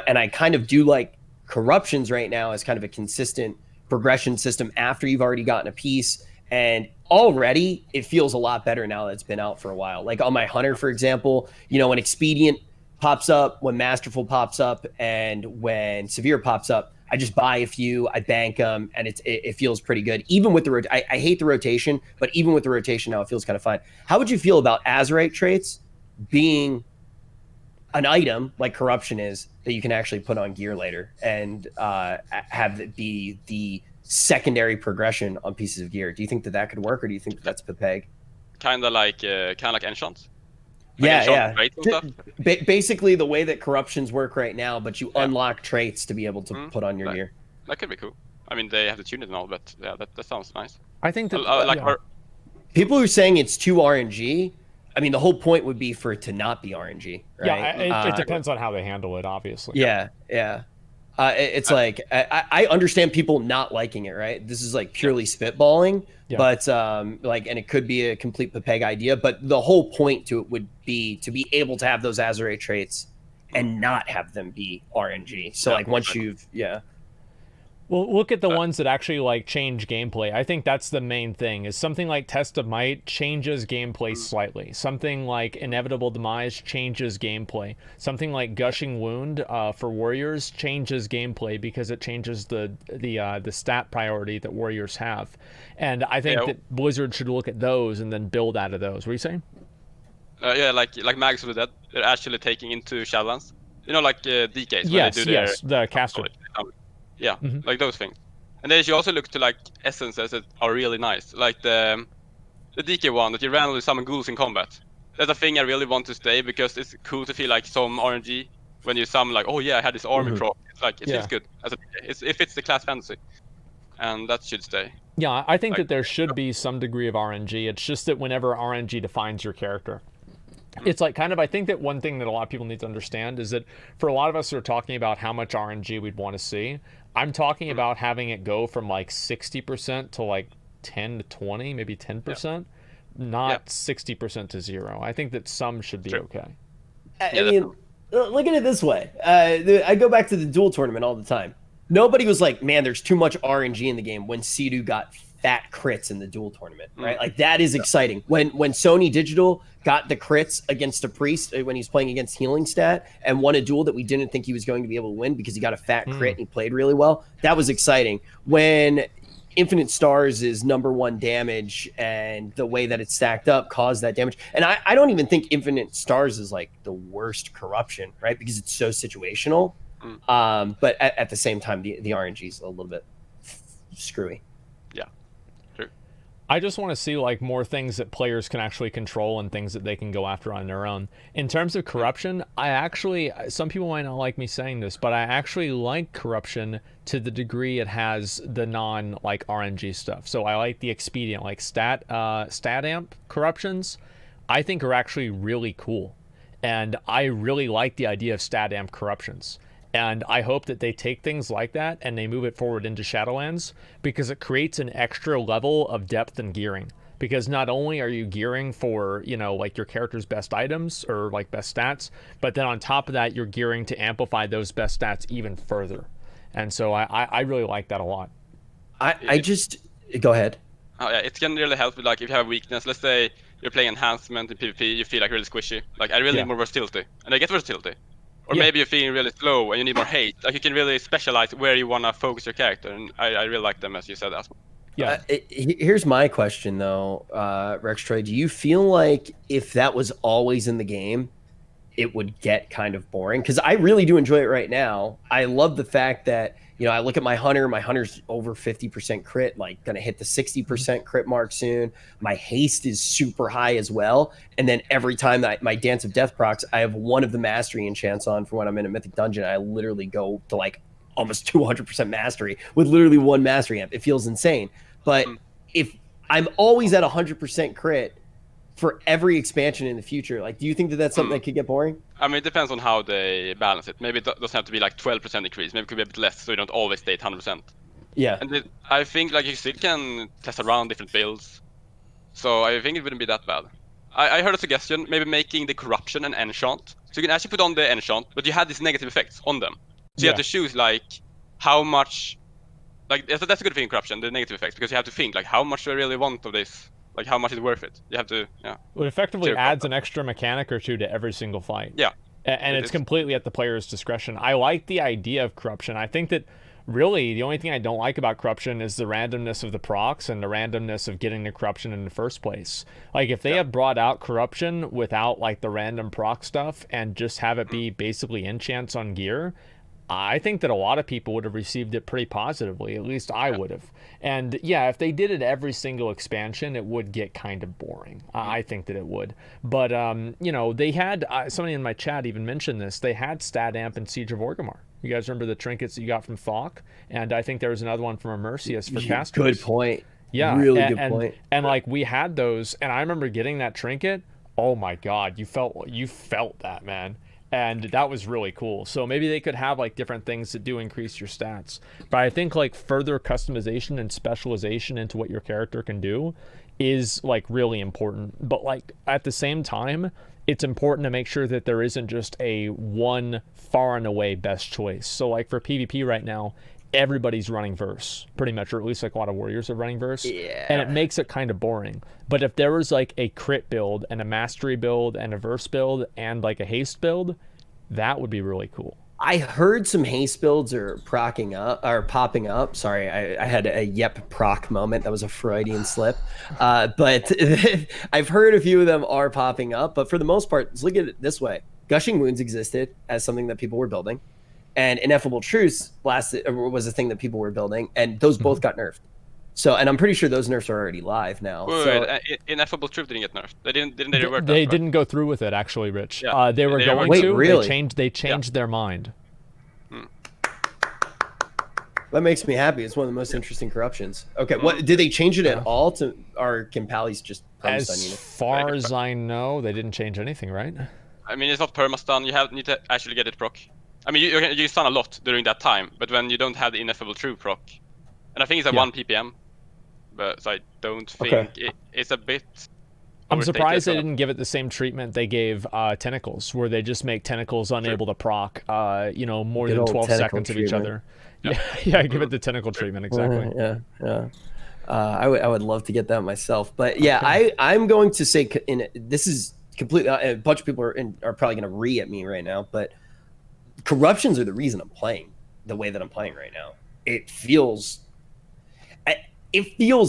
And I kind of do like Corruptions right now as kind of a consistent progression system after you've already gotten a piece. And already it feels a lot better now that it's been out for a while. Like on my hunter, for example, you know, when expedient pops up, when masterful pops up, and when severe pops up, I just buy a few, I bank them, and it feels pretty good. Even with the I hate the rotation, but even with the rotation now, it feels kind of fine. How would you feel about Azerite traits being an item like corruption is that you can actually put on gear later and have it be the secondary progression on pieces of gear? Do you think that could work, or do you think that's Pepeg? Kind of like enchants. Yeah. Basically the way that corruptions work right now, but you unlock traits to be able to put on your gear. That could be cool. I mean, they have to tune it and all, but yeah, that sounds nice. I think that people who are saying it's too RNG, I mean, the whole point would be for it to not be RNG, right? Yeah, it depends on how they handle it, obviously. Yeah. It's like, I understand people not liking it, right? This is like purely spitballing, but like, and it could be a complete Pepeg idea, but the whole point to it would be to be able to have those Azerite traits and not have them be RNG. So like once you've, Well, look at the ones that actually like change gameplay. I think that's the main thing. Is something like Test of Might changes gameplay slightly. Something like Inevitable Demise changes gameplay. Something like Gushing Wound for warriors changes gameplay because it changes the stat priority that warriors have. And I think that Blizzard should look at those and then build out of those. What are you saying? Like Mags of the Dead, they're actually taking into Shadowlands. You know, like DKs. Yes, the caster. Yeah, like those things. And then you also look to like essences that are really nice, like the DK one that you randomly summon ghouls in combat. That's a thing I really want to stay because it's cool to feel like some RNG when you summon like, oh yeah, I had this army proc. It's like it feels good as it fits the class fantasy, and that should stay. Yeah, I think that there should be some degree of RNG. It's just that whenever RNG defines your character. It's like kind of, I think that one thing that a lot of people need to understand is that for a lot of us who are talking about how much RNG we'd want to see, I'm talking about having it go from like 60% to like 10 to 20, maybe 10%, not 60% to 0. I think that some should be okay. I mean, look at it this way. I go back to the duel tournament all the time. Nobody was like, man, there's too much RNG in the game when Sidu got fat crits in the duel tournament, right? Like that is exciting. When Sony Digital got the crits against a priest when he's playing against healing stat and won a duel that we didn't think he was going to be able to win because he got a fat crit and he played really well, that was exciting. When Infinite Stars is #1 damage and the way that it's stacked up caused that damage, and I don't even think Infinite Stars is like the worst corruption, right? Because it's so situational. But at the same time, the RNG is a little bit screwy. I just want to see like more things that players can actually control and things that they can go after on their own. In terms of corruption, some people might not like me saying this, but I actually like corruption to the degree it has the non like RNG stuff. So I like the expedient, like stat amp corruptions, I think are actually really cool. And I really like the idea of stat amp corruptions. And I hope that they take things like that and they move it forward into Shadowlands because it creates an extra level of depth and gearing. Because not only are you gearing for, you know, like your character's best items or like best stats, but then on top of that, you're gearing to amplify those best stats even further. And so I really like that a lot. I just go ahead. Oh yeah, it can really help with like if you have a weakness. Let's say you're playing enhancement in PvP, you feel like really squishy. Like I really need more versatility, and I get versatility. Or maybe you're feeling really slow and you need more hate. Like you can really specialize where you want to focus your character, and I really like them, as you said, Asmongold. Yeah. Here's my question though, Rextroy. Do you feel like if that was always in the game, it would get kind of boring? Because I really do enjoy it right now. I love the fact that, you know, I look at my hunter's over 50% crit, like gonna hit the 60% crit mark soon. My haste is super high as well. And then every time that my Dance of Death procs, I have one of the mastery enchants on for when I'm in a mythic dungeon. I literally go to like almost 200% mastery with literally one mastery amp. It feels insane. But if I'm always at 100% crit for every expansion in the future, like, do you think that that's something that could get boring? I mean, it depends on how they balance it. Maybe it doesn't have to be like 12% increase. Maybe it could be a bit less, so you don't always stay at 100%. Yeah. And I think like you still can test around different builds, so I think it wouldn't be that bad. I heard a suggestion, maybe making the corruption an enchant, so you can actually put on the enchant, but you had these negative effects on them. So you have to choose like how much like that's a good thing in corruption, the negative effects, because you have to think like how much do I really want of this, like how much is worth it. You have to Well, it effectively adds an extra mechanic or two to every single fight. Yeah, and it's completely at the player's discretion. I like the idea of corruption. I think that really the only thing I don't like about corruption is the randomness of the procs and the randomness of getting the corruption in the first place. Like if they had brought out corruption without like the random proc stuff and just have it be basically enchants on gear, I think that a lot of people would have received it pretty positively. At least I would have. And yeah, if they did it every single expansion, it would get kind of boring. I think that it would. But, you know, they had, somebody in my chat even mentioned this, they had Stat Amp and Siege of Orgrimmar. You guys remember the trinkets that you got from Thok? And I think there was another one from Immersius for casters. Good point. Yeah. Really good point. And like we had those, and I remember getting that trinket. Oh my God, you felt that, man. And that was really cool. So maybe they could have like different things that do increase your stats. But I think like further customization and specialization into what your character can do is like really important. But like at the same time, it's important to make sure that there isn't just a one far and away best choice. So like for PvP right now, everybody's running verse pretty much, or at least like a lot of warriors are running verse. Yeah. And it makes it kind of boring. But if there was like a crit build and a mastery build and a verse build and like a haste build, that would be really cool. I heard some haste builds are popping up. Sorry, I had a yep proc moment. That was a Freudian slip. But I've heard a few of them are popping up. But for the most part, let's look at it this way. Gushing Wounds existed as something that people were building. And Ineffable Truce was a thing that people were building. And those both got nerfed. So, and I'm pretty sure those nerfs are already live now. Ineffable Truth didn't get nerfed. They didn't they rework They didn't go through with it, actually, Rich. Yeah. They were going Wait, to. really? They changed their mind. That makes me happy. It's one of the most interesting corruptions. Okay, what did they change it at all to, or can Pally's just As far as I know, they didn't change anything, right? I mean, it's not perma-stun. You need to actually get it proc. I mean, you stun a lot during that time, but when you don't have the Ineffable True proc, and I think it's at 1 ppm, but so I don't think it's a bit. I'm surprised they didn't give it the same treatment they gave Tentacles, where they just make Tentacles unable to proc, you know, more than 12 seconds of each other. Yeah, give it the tentacle treatment, exactly. I would love to get that myself, but yeah, I'm going to say this is completely a bunch of people are probably going to at me right now, but corruptions are the reason I'm playing the way that I'm playing right now. It feels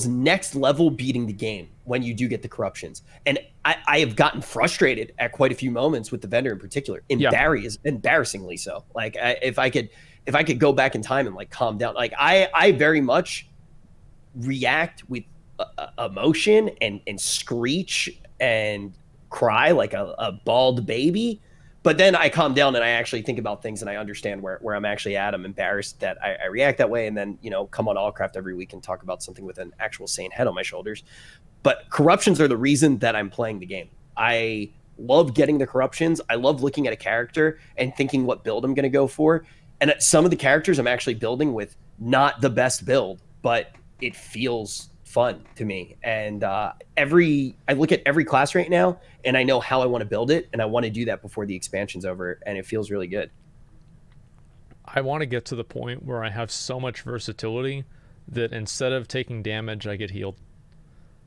next level beating the game when you do get the corruptions, and I have gotten frustrated at quite a few moments with the vendor in particular, embarrassingly so. Like if I could go back in time and like calm down, like I very much react with emotion and screech and cry like a bald baby, but then I calm down and I actually think about things and I understand where I'm actually at. I'm embarrassed that I react that way, and then, you know, come on ALLCRAFT every week and talk about something with an actual sane head on my shoulders. But corruptions are the reason that I'm playing the game. I love getting the corruptions. I love looking at a character and thinking what build I'm going to go for. And some of the characters I'm actually building with not the best build, but it feels fun to me. And I look at every class right now and I know how I want to build it, and I want to do that before the expansion's over, and it feels really good. I want to get to the point where I have so much versatility that instead of taking damage, I get healed.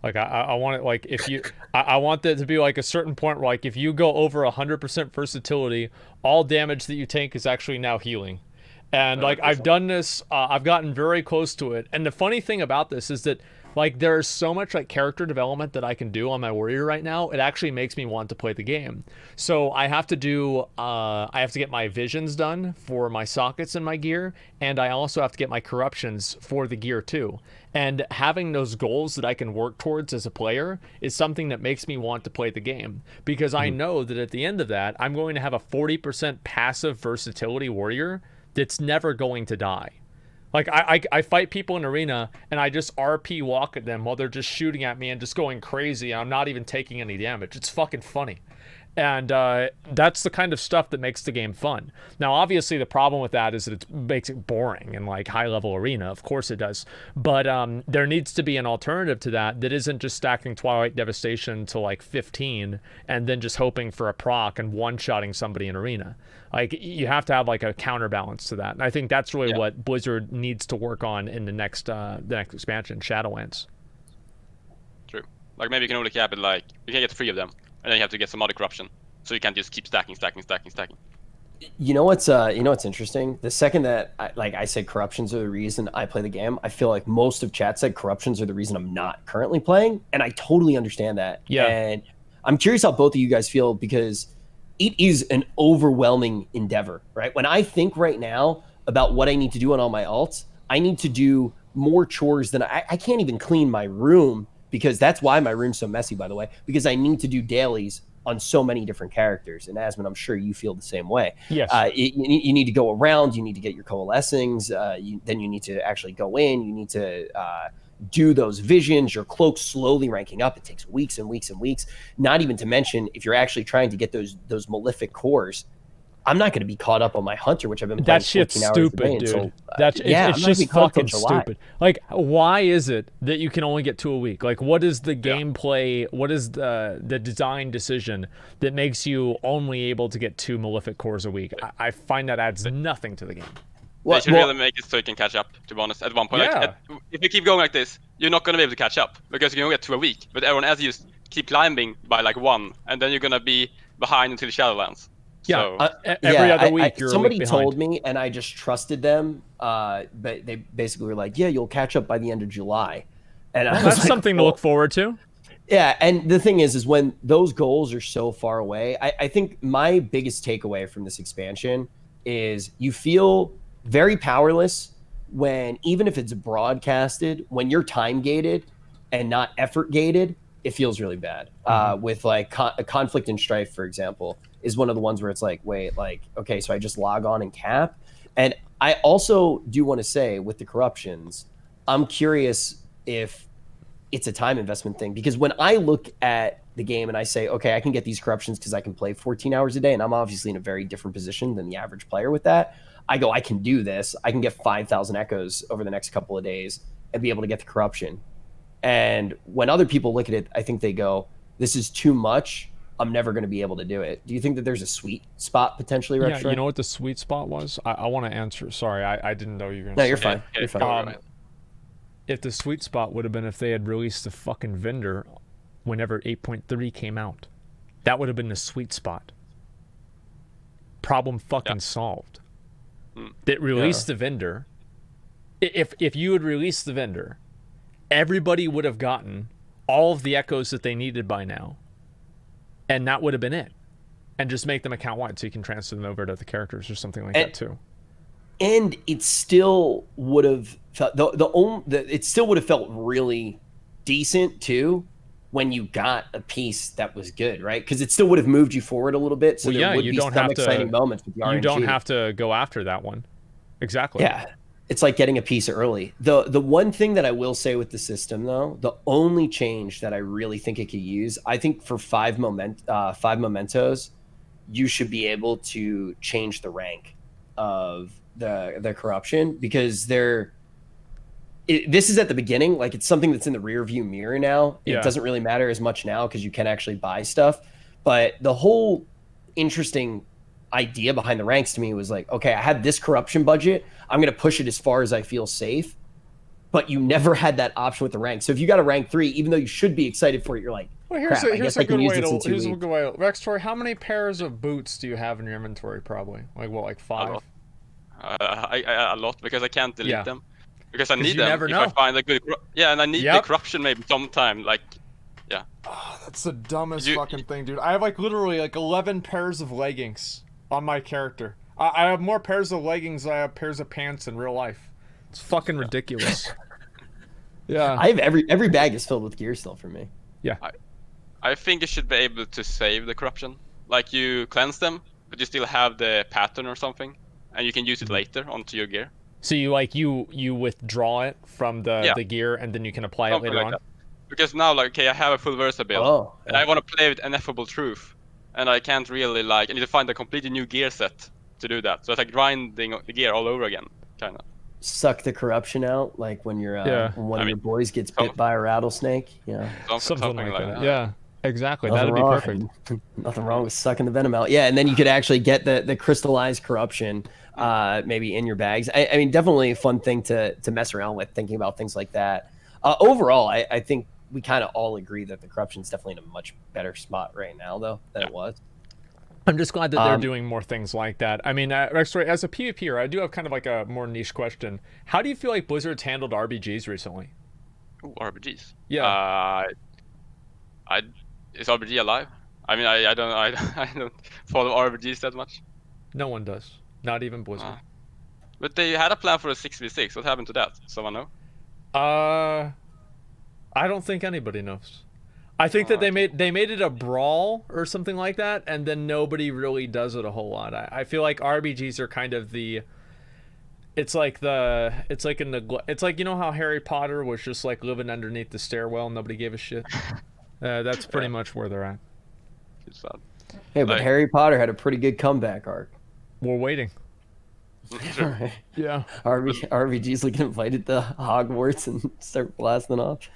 Like I want it, like if you, I want that to be like a certain point where like if you go over 100% versatility, all damage that you take is actually now healing. And like I've done this, I've gotten very close to it. And the funny thing about this is that like there's so much like character development that I can do on my warrior right now. It actually makes me want to play the game. So I have to do, I have to get my visions done for my sockets and my gear, and I also have to get my corruptions for the gear too. And having those goals that I can work towards as a player is something that makes me want to play the game, because I know that at the end of that, I'm going to have a 40% passive versatility warrior that's never going to die. Like I fight people in arena and I just RP walk at them while they're just shooting at me and just going crazy. And I'm not even taking any damage. It's fucking funny. And that's the kind of stuff that makes the game fun. Now, obviously, the problem with that is that it makes it boring and like high-level arena. Of course it does. But there needs to be an alternative to that isn't just stacking Twilight Devastation to like 15 and then just hoping for a proc and one-shotting somebody in arena. Like, you have to have like a counterbalance to that. And I think that's really what Blizzard needs to work on in the next expansion, Shadowlands. True. Like, maybe you can only cap it like, you can get 3 of them. And then you have to get some other corruption, so you can't just keep stacking. You know what's interesting? The second that I said corruptions are the reason I play the game, I feel like most of chat said corruptions are the reason I'm not currently playing, and I totally understand that. Yeah. And I'm curious how both of you guys feel, because it is an overwhelming endeavor, right? When I think right now about what I need to do on all my alts, I need to do more chores than I can't even clean my room. Because that's why my room's so messy, by the way, because I need to do dailies on so many different characters. And Asmon, I'm sure you feel the same way. Yes. You need to go around, you need to get your coalescings, then you need to actually go in, you need to do those visions, your cloak's slowly ranking up. It takes weeks and weeks and weeks, not even to mention if you're actually trying to get those malefic cores. I'm not going to be caught up on my hunter, which I've been playing 14 hours a day. Dude. So, it's just fucking stupid. Like, why is it that you can only get 2 a week? Like, what is the gameplay? What is the design decision that makes you only able to get 2 malefic cores a week? I find that adds nothing to the game. They should really make it so you can catch up, to be honest, at one point. Yeah. Like, if you keep going like this, you're not going to be able to catch up, because you can only get 2 a week. But everyone else just keep climbing by like 1, and then you're going to be behind until Shadowlands. Yeah, so, every other week you're somebody a week behind. told me, and I just trusted them. But they basically were like, "Yeah, you'll catch up by the end of July," and that's like, something to look forward to. Yeah, and the thing is when those goals are so far away, I think my biggest takeaway from this expansion is you feel very powerless when, even if it's broadcasted, when you're time gated and not effort gated, it feels really bad. With like conflict and strife, for example, is one of the ones where it's like, wait, like, okay, so I just log on and cap. And I also do want to say with the corruptions, I'm curious if it's a time investment thing, because when I look at the game and I say, okay, I can get these corruptions because I can play 14 hours a day, and I'm obviously in a very different position than the average player with that. I go, I can do this. I can get 5,000 echoes over the next couple of days and be able to get the corruption. And when other people look at it, I think they go, this is too much. I'm never going to be able to do it. Do you think that there's a sweet spot potentially, Rextroy? Yeah, you know what the sweet spot was? I want to answer. Sorry, I didn't know you were going to No, you're fine. You're fine. If the sweet spot would have been if they had released the fucking vendor whenever 8.3 came out. That would have been the sweet spot. Problem fucking solved. That released the vendor. If you had released the vendor, everybody would have gotten all of the echoes that they needed by now. And that would have been it. And just make them account wide so you can transfer them over to the characters or something like that too. And it still would have felt it still would have felt really decent too when you got a piece that was good, right? Because it still would have moved you forward a little bit. So there would be some exciting moments with the RNG. You don't have to go after that one. Exactly. Yeah. It's like getting a piece early. The one thing that I will say with the system, though, the only change that I really think it could use, I think for 5 mementos, you should be able to change the rank of the corruption, because this is at the beginning. Like, it's something that's in the rear view mirror now. It doesn't really matter as much now because you can actually buy stuff. But the whole interesting idea behind the ranks to me was like, okay, I have this corruption budget, I'm going to push it as far as I feel safe. But you never had that option with the rank. So if you got a rank 3, even though you should be excited for it, you're like, well, here's a good way to Rextroy, how many pairs of boots do you have in your inventory? Probably like 5. A lot, because I can't delete them, because I need them. Never know. If I find a good, and I need the corruption maybe sometime. Like, oh, that's the dumbest fucking thing, dude. I have like literally like 11 pairs of leggings on my character. I have more pairs of leggings than I have pairs of pants in real life. It's fucking ridiculous. Yeah. I have every bag is filled with gear still for me. Yeah. I think you should be able to save the corruption. Like, you cleanse them, but you still have the pattern or something, and you can use it later onto your gear. So you withdraw it from the gear, and then you can apply it later on? Because now, like, okay, I have a full Versa build, and I want to play with Ineffable Truth. and I can't really like. I need to find a completely new gear set to do that. So it's like grinding the gear all over again, kind of. Suck the corruption out, like when you're when one of your boys gets bit by a rattlesnake. Yeah, something like that. Yeah, exactly. Nothing That'd be perfect. Nothing wrong with sucking the venom out. Yeah, and then you could actually get the crystallized corruption maybe in your bags. I mean, definitely a fun thing to mess around with, thinking about things like that. Overall, I think we kind of all agree that the corruption's definitely in a much better spot right now, though, than it was. I'm just glad that they're doing more things like that. I mean, Rextroy, as a PvPer, I do have kind of like a more niche question. How do you feel like Blizzard's handled RBGs recently? Ooh, RBGs. Yeah. Is RBG alive? I mean, I don't follow RBGs that much. No one does. Not even Blizzard. But they had a plan for a 6v6. What happened to that? Someone know? I don't think anybody knows. I think that they made it a brawl or something like that, and then nobody really does it a whole lot. I feel like RBGs are kind of it's like you know how Harry Potter was just like living underneath the stairwell and nobody gave a shit. That's pretty much where they're at. It's sad. Hey, but Harry Potter had a pretty good comeback arc. We're waiting. Right. Yeah. RBGs like invited to Hogwarts and start blasting off.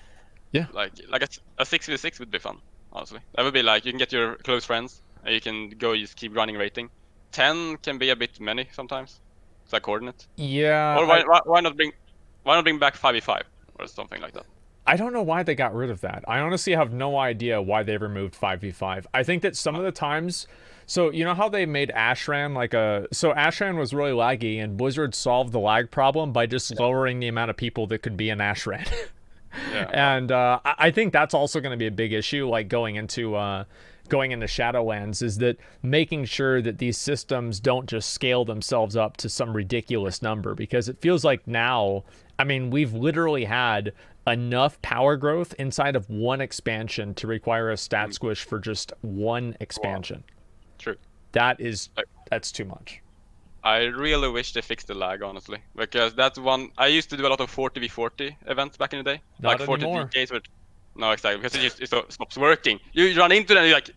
Yeah. Like a 6v6 would be fun, honestly. That would be like, you can get your close friends, and you can go just keep running rating. 10 can be a bit many sometimes. It's like coordinate. Yeah. Or why not bring back 5v5 or something like that? I don't know why they got rid of that. I honestly have no idea why they removed 5v5. I think that some of the times, so you know how they made Ashran so Ashran was really laggy, and Blizzard solved the lag problem by just lowering the amount of people that could be in Ashran. Yeah. And I think that's also going to be a big issue, like going into Shadowlands, is that making sure that these systems don't just scale themselves up to some ridiculous number, because it feels like now, I mean, we've literally had enough power growth inside of one expansion to require a stat squish for just one expansion. Wow. True. That's too much. I really wish they fixed the lag, honestly, because that's one. I used to do a lot of 40v40 events back in the day. Not like 40 anymore. DKs, but no, exactly, because it stops working. You run into them, you like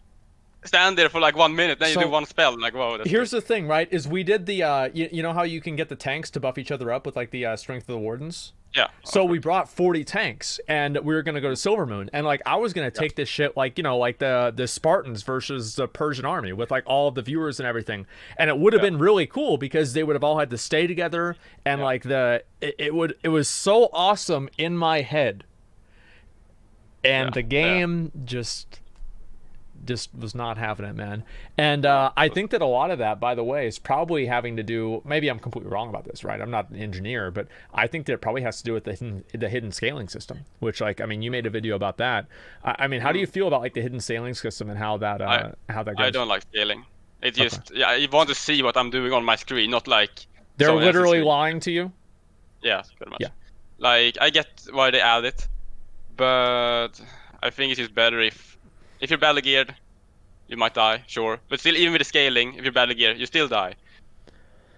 stand there for like 1 minute, then you do one spell, like whoa. Here's the thing, right? Is we did the you know how you can get the tanks to buff each other up with like the strength of the wardens. Yeah. So we brought 40 tanks, and we were gonna go to Silvermoon, and like I was gonna take this shit like, you know, like the Spartans versus the Persian army with like all of the viewers and everything, and it would have been really cool because they would have all had to stay together, and like it was so awesome in my head, and the game just was not having it, man. And I think that a lot of that, by the way, is probably having to do, maybe I'm completely wrong about this, right? I'm not an engineer, but I think that it probably has to do with the hidden scaling system, which, like, I mean, you made a video about that. I mean, how do you feel about like the hidden scaling system and how that goes? I don't like scaling. It just you want to see what I'm doing on my screen, not like they're literally lying to you. Yeah, pretty much. Yeah. Like, I get why they add it, but I think it's just better if you're badly geared, you might die, sure. But still, even with the scaling, if you're badly geared, you still die.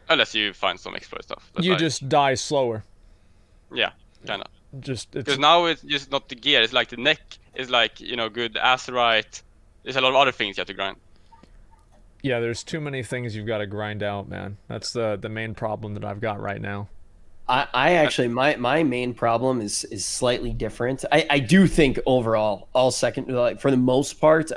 Unless you find some exploit stuff. You just die slower. Yeah, kinda. Because now it's just not the gear, it's like the neck is like, you know, good azurite. There's a lot of other things you have to grind. Yeah, there's too many things you've got to grind out, man. That's the main problem that I've got right now. I actually, my main problem is slightly different. I do think overall, all second, like for the most part,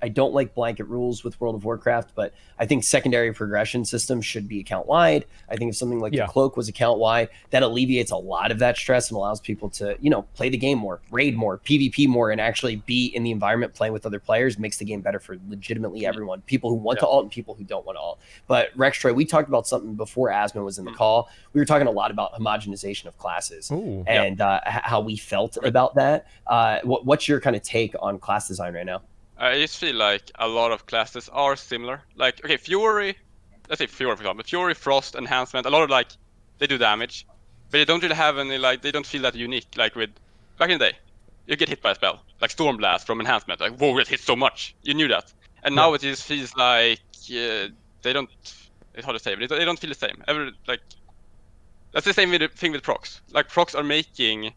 I don't like blanket rules with World of Warcraft, but I think secondary progression systems should be account wide. I think if something like the cloak was account wide, that alleviates a lot of that stress and allows people to, you know, play the game more, raid more, PvP more, and actually be in the environment playing with other players. Makes the game better for legitimately everyone, people who want to alt and people who don't want to alt. But Rextroy, we talked about something before Asma was in the call. We were talking a lot about homogenization of classes and how we felt about that. What's your kind of take on class design right now? I just feel like a lot of classes are similar. Like, okay, Fury, let's say Fury for example. Fury, Frost, Enhancement, a lot of like, they do damage, but they don't really have any, like, they don't feel that unique. Like with, back in the day, you get hit by a spell, like Storm Blast from Enhancement, like, whoa, it hits so much. You knew that. And now it just feels like, they don't, it's hard to say, but they don't feel the same. That's the same thing with procs. Like, procs are making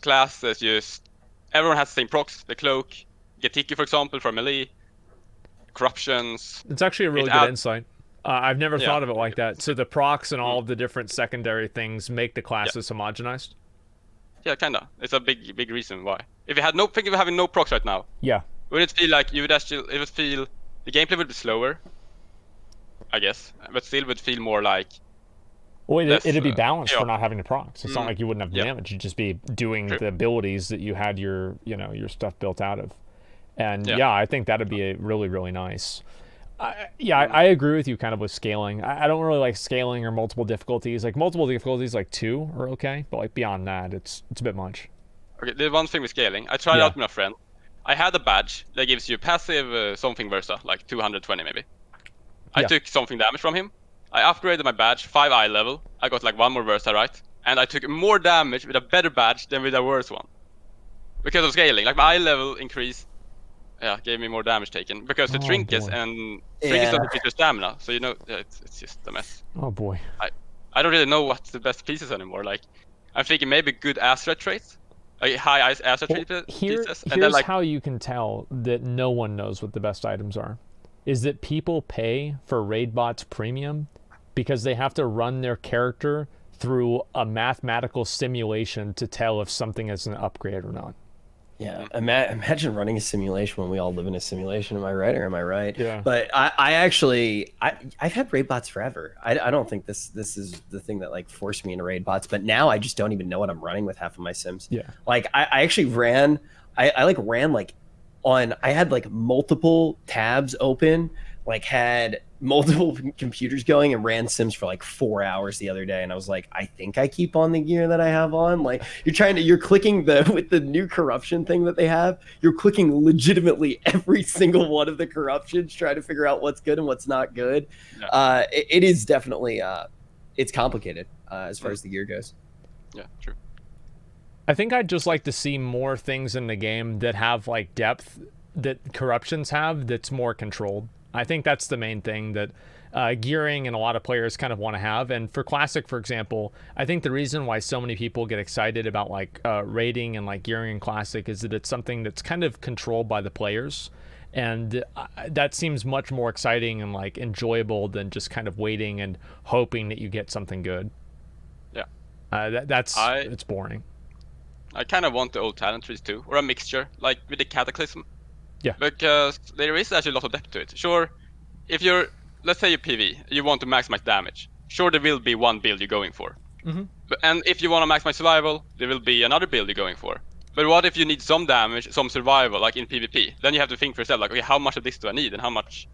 classes just, everyone has the same procs, the cloak, get Tiki, for example, for melee. corruptions. It's actually a really good insight. I've never thought of it like that. So the procs and all of the different secondary things make the classes homogenized? Yeah, kinda. It's a big reason why. If you had no, think of having no procs right now. Yeah. Would it feel like you would actually? It would feel the gameplay would be slower, I guess, but still would feel more like. Well, it'd be balanced for not having the procs. It's not like you wouldn't have damage. You'd just be doing the abilities that you had your stuff built out of. And I think that'd be really nice. I agree with you kind of with scaling. I don't really like scaling or multiple difficulties. Like multiple difficulties, like 2 are okay, but like beyond that, it's a bit much. Okay, the one thing with scaling, I tried out with my friend. I had a badge that gives you passive something Versa, like 220 maybe. I took something damage from him. I upgraded my badge 5 eye level. I got like 1 more Versa, right? And I took more damage with a better badge than with a worse one. Because of scaling, like my eye level increased. Yeah, gave me more damage taken because the trinkets and trinkets don't increase your stamina, so it's just a mess. Oh boy. I don't really know what's the best pieces anymore. Like I'm thinking maybe good asset traits, like high asset pieces. Here's then, like, how you can tell that no one knows what the best items are, is that people pay for raid bots premium because they have to run their character through a mathematical simulation to tell if something is an upgrade or not. Yeah, imagine running a simulation when we all live in a simulation. Am I right or am I right? Yeah. But I've had raid bots forever. I don't think this is the thing that like forced me into raid bots. But now I just don't even know what I'm running with half of my sims. Yeah. Like I actually ran. I had like multiple tabs open. Like had multiple computers going and ran sims for like 4 hours the other day, and I was like, I think I keep on the gear that I have on. Like you're clicking with the new corruption thing that they have, you're clicking legitimately every single one of the corruptions, trying to figure out what's good and what's not good. It is definitely it's complicated as far as the gear goes. Yeah, true. I think I'd just like to see more things in the game that have like depth that corruptions have, that's more controlled. I think that's the main thing that gearing and a lot of players kind of want to have. And for Classic, for example, I think the reason why so many people get excited about like raiding and like gearing in Classic is that it's something that's kind of controlled by the players. And that seems much more exciting and like enjoyable than just kind of waiting and hoping that you get something good. Yeah. It's boring. I kind of want the old talent trees too, or a mixture, like with the Cataclysm. Yeah. Because there is actually a lot of depth to it. Sure, if let's say you PV, you want to maximize damage. Sure, there will be one build you're going for. Mm-hmm. And if you want to maximize survival, there will be another build you're going for. But what if you need some damage, some survival, like in PvP? Then you have to think for yourself, like, okay, how much of this do I need, and how much?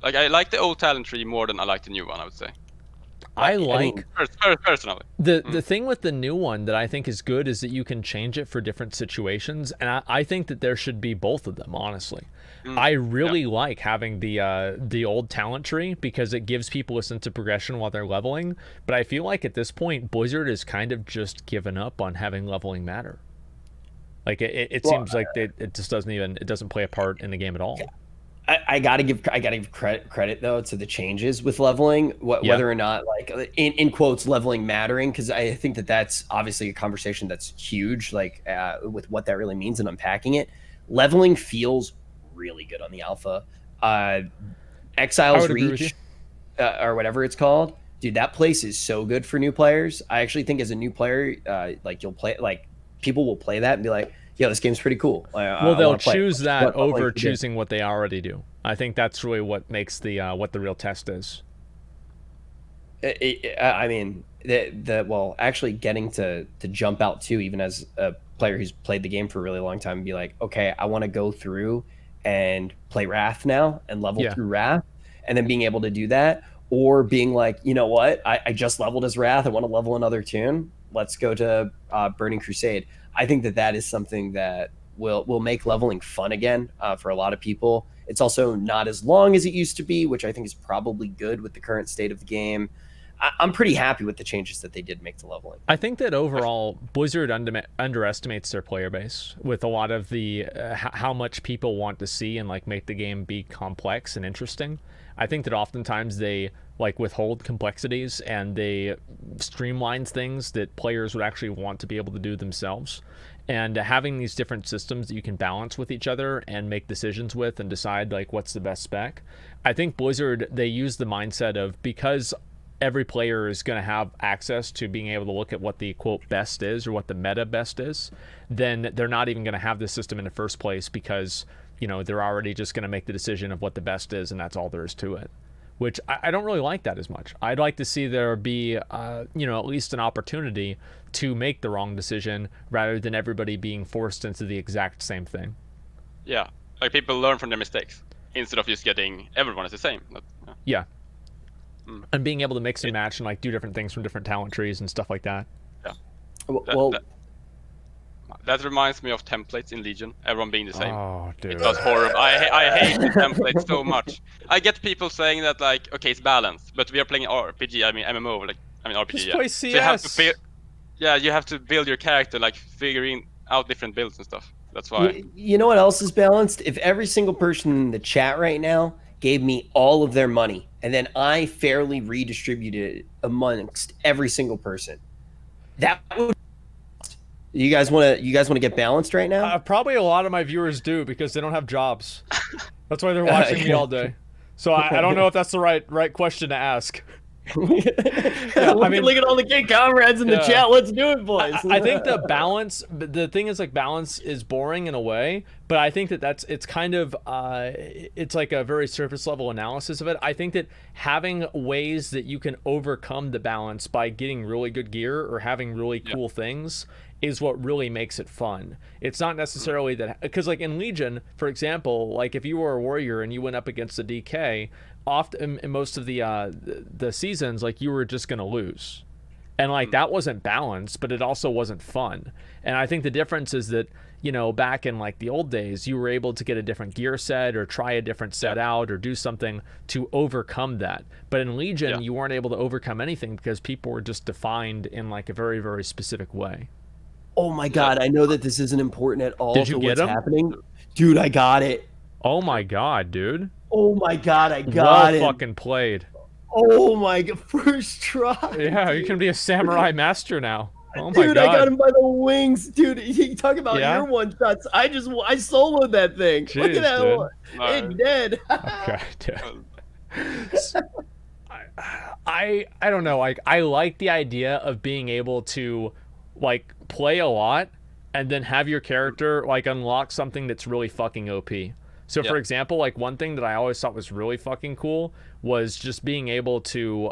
Like, I like the old talent tree more than I like the new one, I would say. Personally. The thing with the new one that I think is good is that you can change it for different situations, and I think that there should be both of them, honestly. I really like having the old talent tree because it gives people a sense of progression while they're leveling, but I feel like at this point Blizzard has kind of just given up on having leveling matter. Like it seems like it just doesn't play a part in the game at all. I gotta give credit though to the changes with leveling, whether or not like in quotes leveling mattering, because I think that's obviously a conversation that's huge, like with what that really means and unpacking it. Leveling feels really good on the alpha. Exiles Reach or whatever it's called, dude, that place is so good for new players. I actually think as a new player, like you'll play, like people will play that and be like, yeah, this game's pretty cool. Well, they'll choose that over choosing what they already do. I think that's really what makes the what the real test is. I mean, actually getting to jump out too, even as a player who's played the game for a really long time, and be like, okay, I want to go through and play Wrath now and level through Wrath, and then being able to do that, or being like, you know what, I just leveled as Wrath, I want to level another tune. Let's go to Burning Crusade. I think that is something that will make leveling fun again for a lot of people. It's also not as long as it used to be, which I think is probably good with the current state of the game. I'm pretty happy with the changes that they did make to leveling. I think that overall, Blizzard underestimates their player base with a lot of the how much people want to see and like make the game be complex and interesting. I think that oftentimes they like withhold complexities and they streamlines things that players would actually want to be able to do themselves. And having these different systems that you can balance with each other and make decisions with and decide like what's the best spec. I think Blizzard, they use the mindset of, because every player is going to have access to being able to look at what the quote best is or what the meta best is, then they're not even going to have this system in the first place, because, you know, they're already just going to make the decision of what the best is, and that's all there is to it. Which I don't really like that as much. I'd like to see there be, you know, at least an opportunity to make the wrong decision rather than everybody being forced into the exact same thing. Yeah, like people learn from their mistakes instead of just getting everyone is the same. Yeah. And being able to mix and match and like do different things from different talent trees and stuff like that. Yeah. Well, that reminds me of templates in Legion, everyone being the same. Oh, dude. It was horrible. I hate the templates so much. I get people saying that, like, okay, it's balanced, but we are playing RPG, I mean MMO, like, I mean RPG. Just play CS. So you have to build your character, like figuring out different builds and stuff. That's why. You know what else is balanced? If every single person in the chat right now gave me all of their money, and then I fairly redistributed it amongst every single person, that would. You guys want to get balanced right now? Probably a lot of my viewers do, because they don't have jobs. That's why they're watching me all day. So I don't know if that's the right question to ask. Yeah, I mean, look at all the gay comrades in the chat. Let's do it, boys. I think the thing is, like, balance is boring in a way, but I think it's kind of it's like a very surface level analysis of it. I think that having ways that you can overcome the balance by getting really good gear or having really cool things is what really makes it fun. It's not necessarily that, because like in Legion, for example, like if you were a warrior and you went up against a DK, often in most of the seasons, like you were just gonna lose, and like that wasn't balanced, but it also wasn't fun. And I think the difference is that, you know, back in like the old days, you were able to get a different gear set or try a different set out or do something to overcome that. But in Legion, you weren't able to overcome anything because people were just defined in like a very, very specific way. Oh my God, I know that this isn't important at all to what's happening. Dude, I got it. Oh my God, dude. Oh my God, I got it. Well fucking played. Oh my God, first try. Yeah, you can be a samurai master now. Oh my Dude, God. I got him by the wings. Dude, you talk about your one shots. I soloed that thing. Jeez, look at that dude. one. It dead. Okay, dude. I don't know. Like, I like the idea of being able to like play a lot and then have your character like unlock something that's really fucking OP. So for example, like one thing that I always thought was really fucking cool was just being able to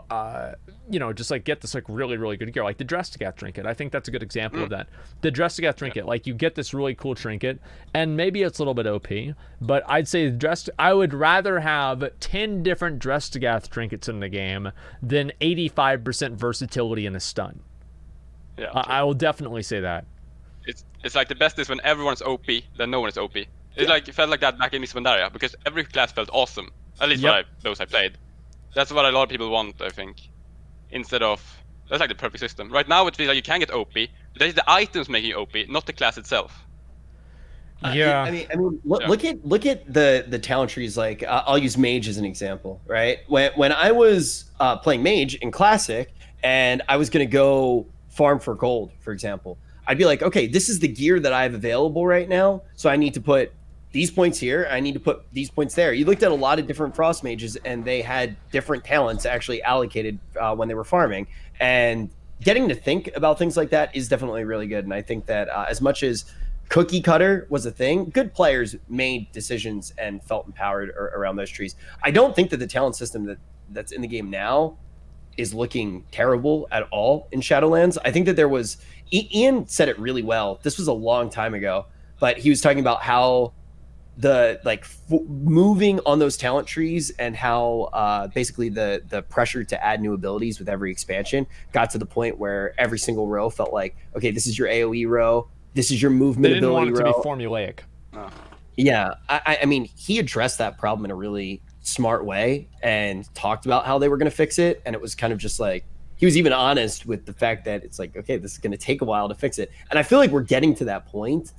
you know, just like get this like really, really good gear, like the Drestigath trinket. I think that's a good example of that. The Drestigath trinket, like you get this really cool trinket, and maybe it's a little bit OP, but I'd say I would rather have 10 different Drestigath trinkets in the game than 85% versatility in a stun. Yeah, I will definitely say that. It's like the best is when everyone's OP, then no one is OP. It felt like that back in Miss Pandaria, because every class felt awesome. At least those I played. That's what a lot of people want, I think. Instead of, that's like the perfect system. Right now it feels like you can get OP, but it's the items making you OP, not the class itself. Yeah. I mean, look at the talent trees. Like I'll use Mage as an example, right? When I was playing Mage in Classic, and I was gonna go farm for gold, for example, I'd be like, okay, this is the gear that I have available right now, so I need to put these points here, I need to put these points there. You looked at a lot of different Frost Mages, and they had different talents actually allocated when they were farming. And getting to think about things like that is definitely really good. And I think that as much as cookie cutter was a thing, good players made decisions and felt empowered around those trees. I don't think that the talent system that's in the game now is looking terrible at all in Shadowlands. I think that there was, Ian said it really well. This was a long time ago, but he was talking about how the moving on those talent trees and how basically the pressure to add new abilities with every expansion got to the point where every single row felt like, okay, this is your AoE row, this is your movement ability row. They didn't want it to be formulaic. Oh. Yeah, I mean, he addressed that problem in a really smart way and talked about how they were going to fix it, and it was kind of just like, he was even honest with the fact that it's like, okay, this is going to take a while to fix it. And I feel like we're getting to that point.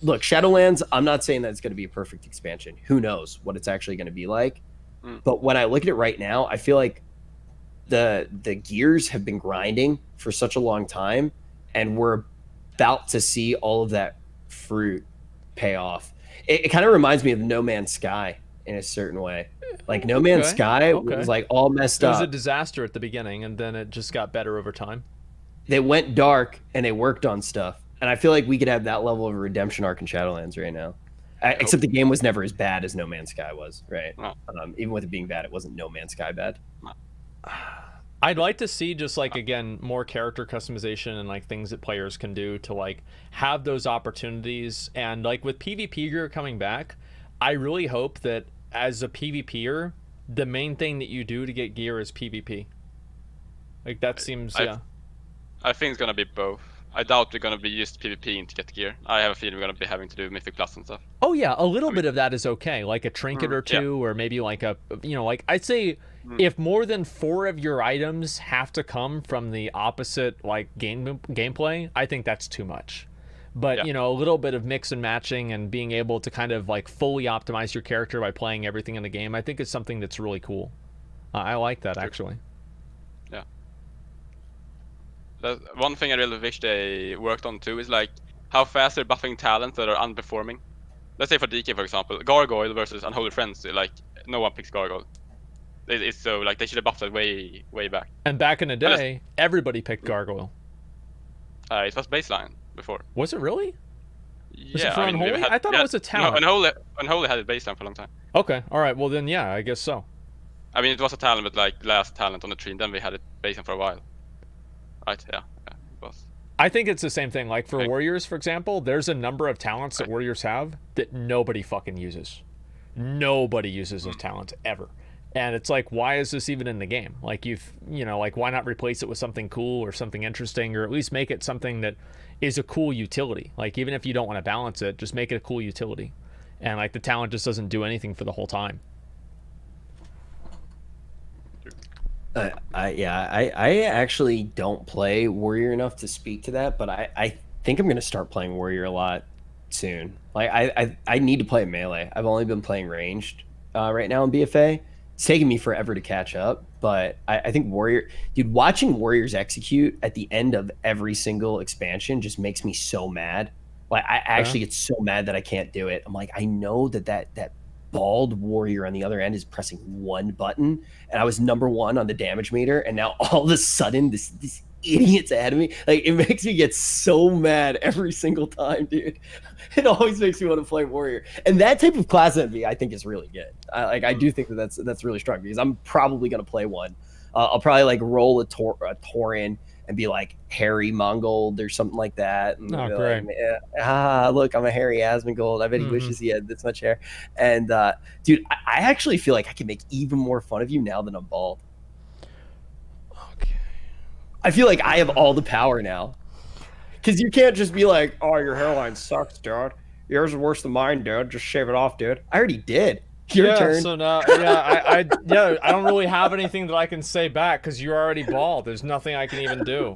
Look, Shadowlands, I'm not saying that it's going to be a perfect expansion. Who knows what it's actually going to be like. But when I look at it right now, I feel like the gears have been grinding for such a long time, and we're about to see all of that fruit pay off. It kind of reminds me of No Man's Sky in a certain way. Like No Man's Sky was like all messed up. It was a disaster at the beginning, and then it just got better over time. They went dark and they worked on stuff, and I feel like we could have that level of a redemption arc in Shadowlands right now. Except the game was never as bad as No Man's Sky was, right? No. Even with it being bad, it wasn't No Man's Sky bad. No. I'd like to see just like, again, more character customization and like things that players can do to like have those opportunities. And like with PvP gear coming back, I really hope that as a PvPer, the main thing that you do to get gear is PvP. Like that seems, I think it's gonna be both. I doubt we're gonna be used PvP to get gear. I have a feeling we're gonna be having to do Mythic Plus and stuff. Oh yeah, a little bit of that is okay, like a trinket or two, or maybe like a, like I'd say if more than 4 of your items have to come from the opposite like gameplay, I think that's too much. But a little bit of mix and matching and being able to kind of like fully optimize your character by playing everything in the game, I think is something that's really cool. I like that actually. Yeah. One thing I really wish they worked on too is like how fast they're buffing talents that are unperforming. Let's say for DK, for example, Gargoyle versus Unholy Friends, like no one picks Gargoyle. It's so like they should have buffed that way back. And back in the day, everybody picked Gargoyle. It was baseline before. Was it really? Was Yeah, it for Unholy? I thought it was a talent. No, Unholy had it baseline for a long time. Okay, all right. Well then, yeah, I guess so. I mean, it was a talent, but like last talent on the tree, and then we had it baseline for a while. Right? Yeah, it was. I think it's the same thing. Like for Warriors, for example, there's a number of talents that Warriors have that nobody fucking uses. Nobody uses those talents ever. And it's like, why is this even in the game? Like like why not replace it with something cool or something interesting, or at least make it something that is a cool utility. Like even if you don't want to balance it, just make it a cool utility. And like the talent just doesn't do anything for the whole time. I actually don't play Warrior enough to speak to that, but I think I'm gonna start playing Warrior a lot soon. Like I need to play melee. I've only been playing ranged right now in BFA. It's taken me forever to catch up, but I think Warrior, dude, watching Warriors execute at the end of every single expansion just makes me so mad. Like I actually get so mad that I can't do it. I'm like, I know that bald warrior on the other end is pressing one button, and I was #1 on the damage meter, and now all of a sudden this idiot's ahead of me. Like it makes me get so mad every single time, dude. It always makes me want to play warrior, and that type of class envy I think is really good. I do think that's really strong, because I'm probably gonna play one. I'll probably like roll a Tauren and be like Harry Mongold or something like that. And great. Like, look, I'm a Harry Asmongold. I bet he wishes he had this much hair. And dude, I actually feel like I can make even more fun of you now that I'm bald. Okay. I feel like I have all the power now. Because you can't just be like, oh, your hairline sucks, dude. Yours is worse than mine, dude. Just shave it off, dude. I already did. Your turn. So now, I don't really have anything that I can say back because you're already bald. There's nothing I can even do.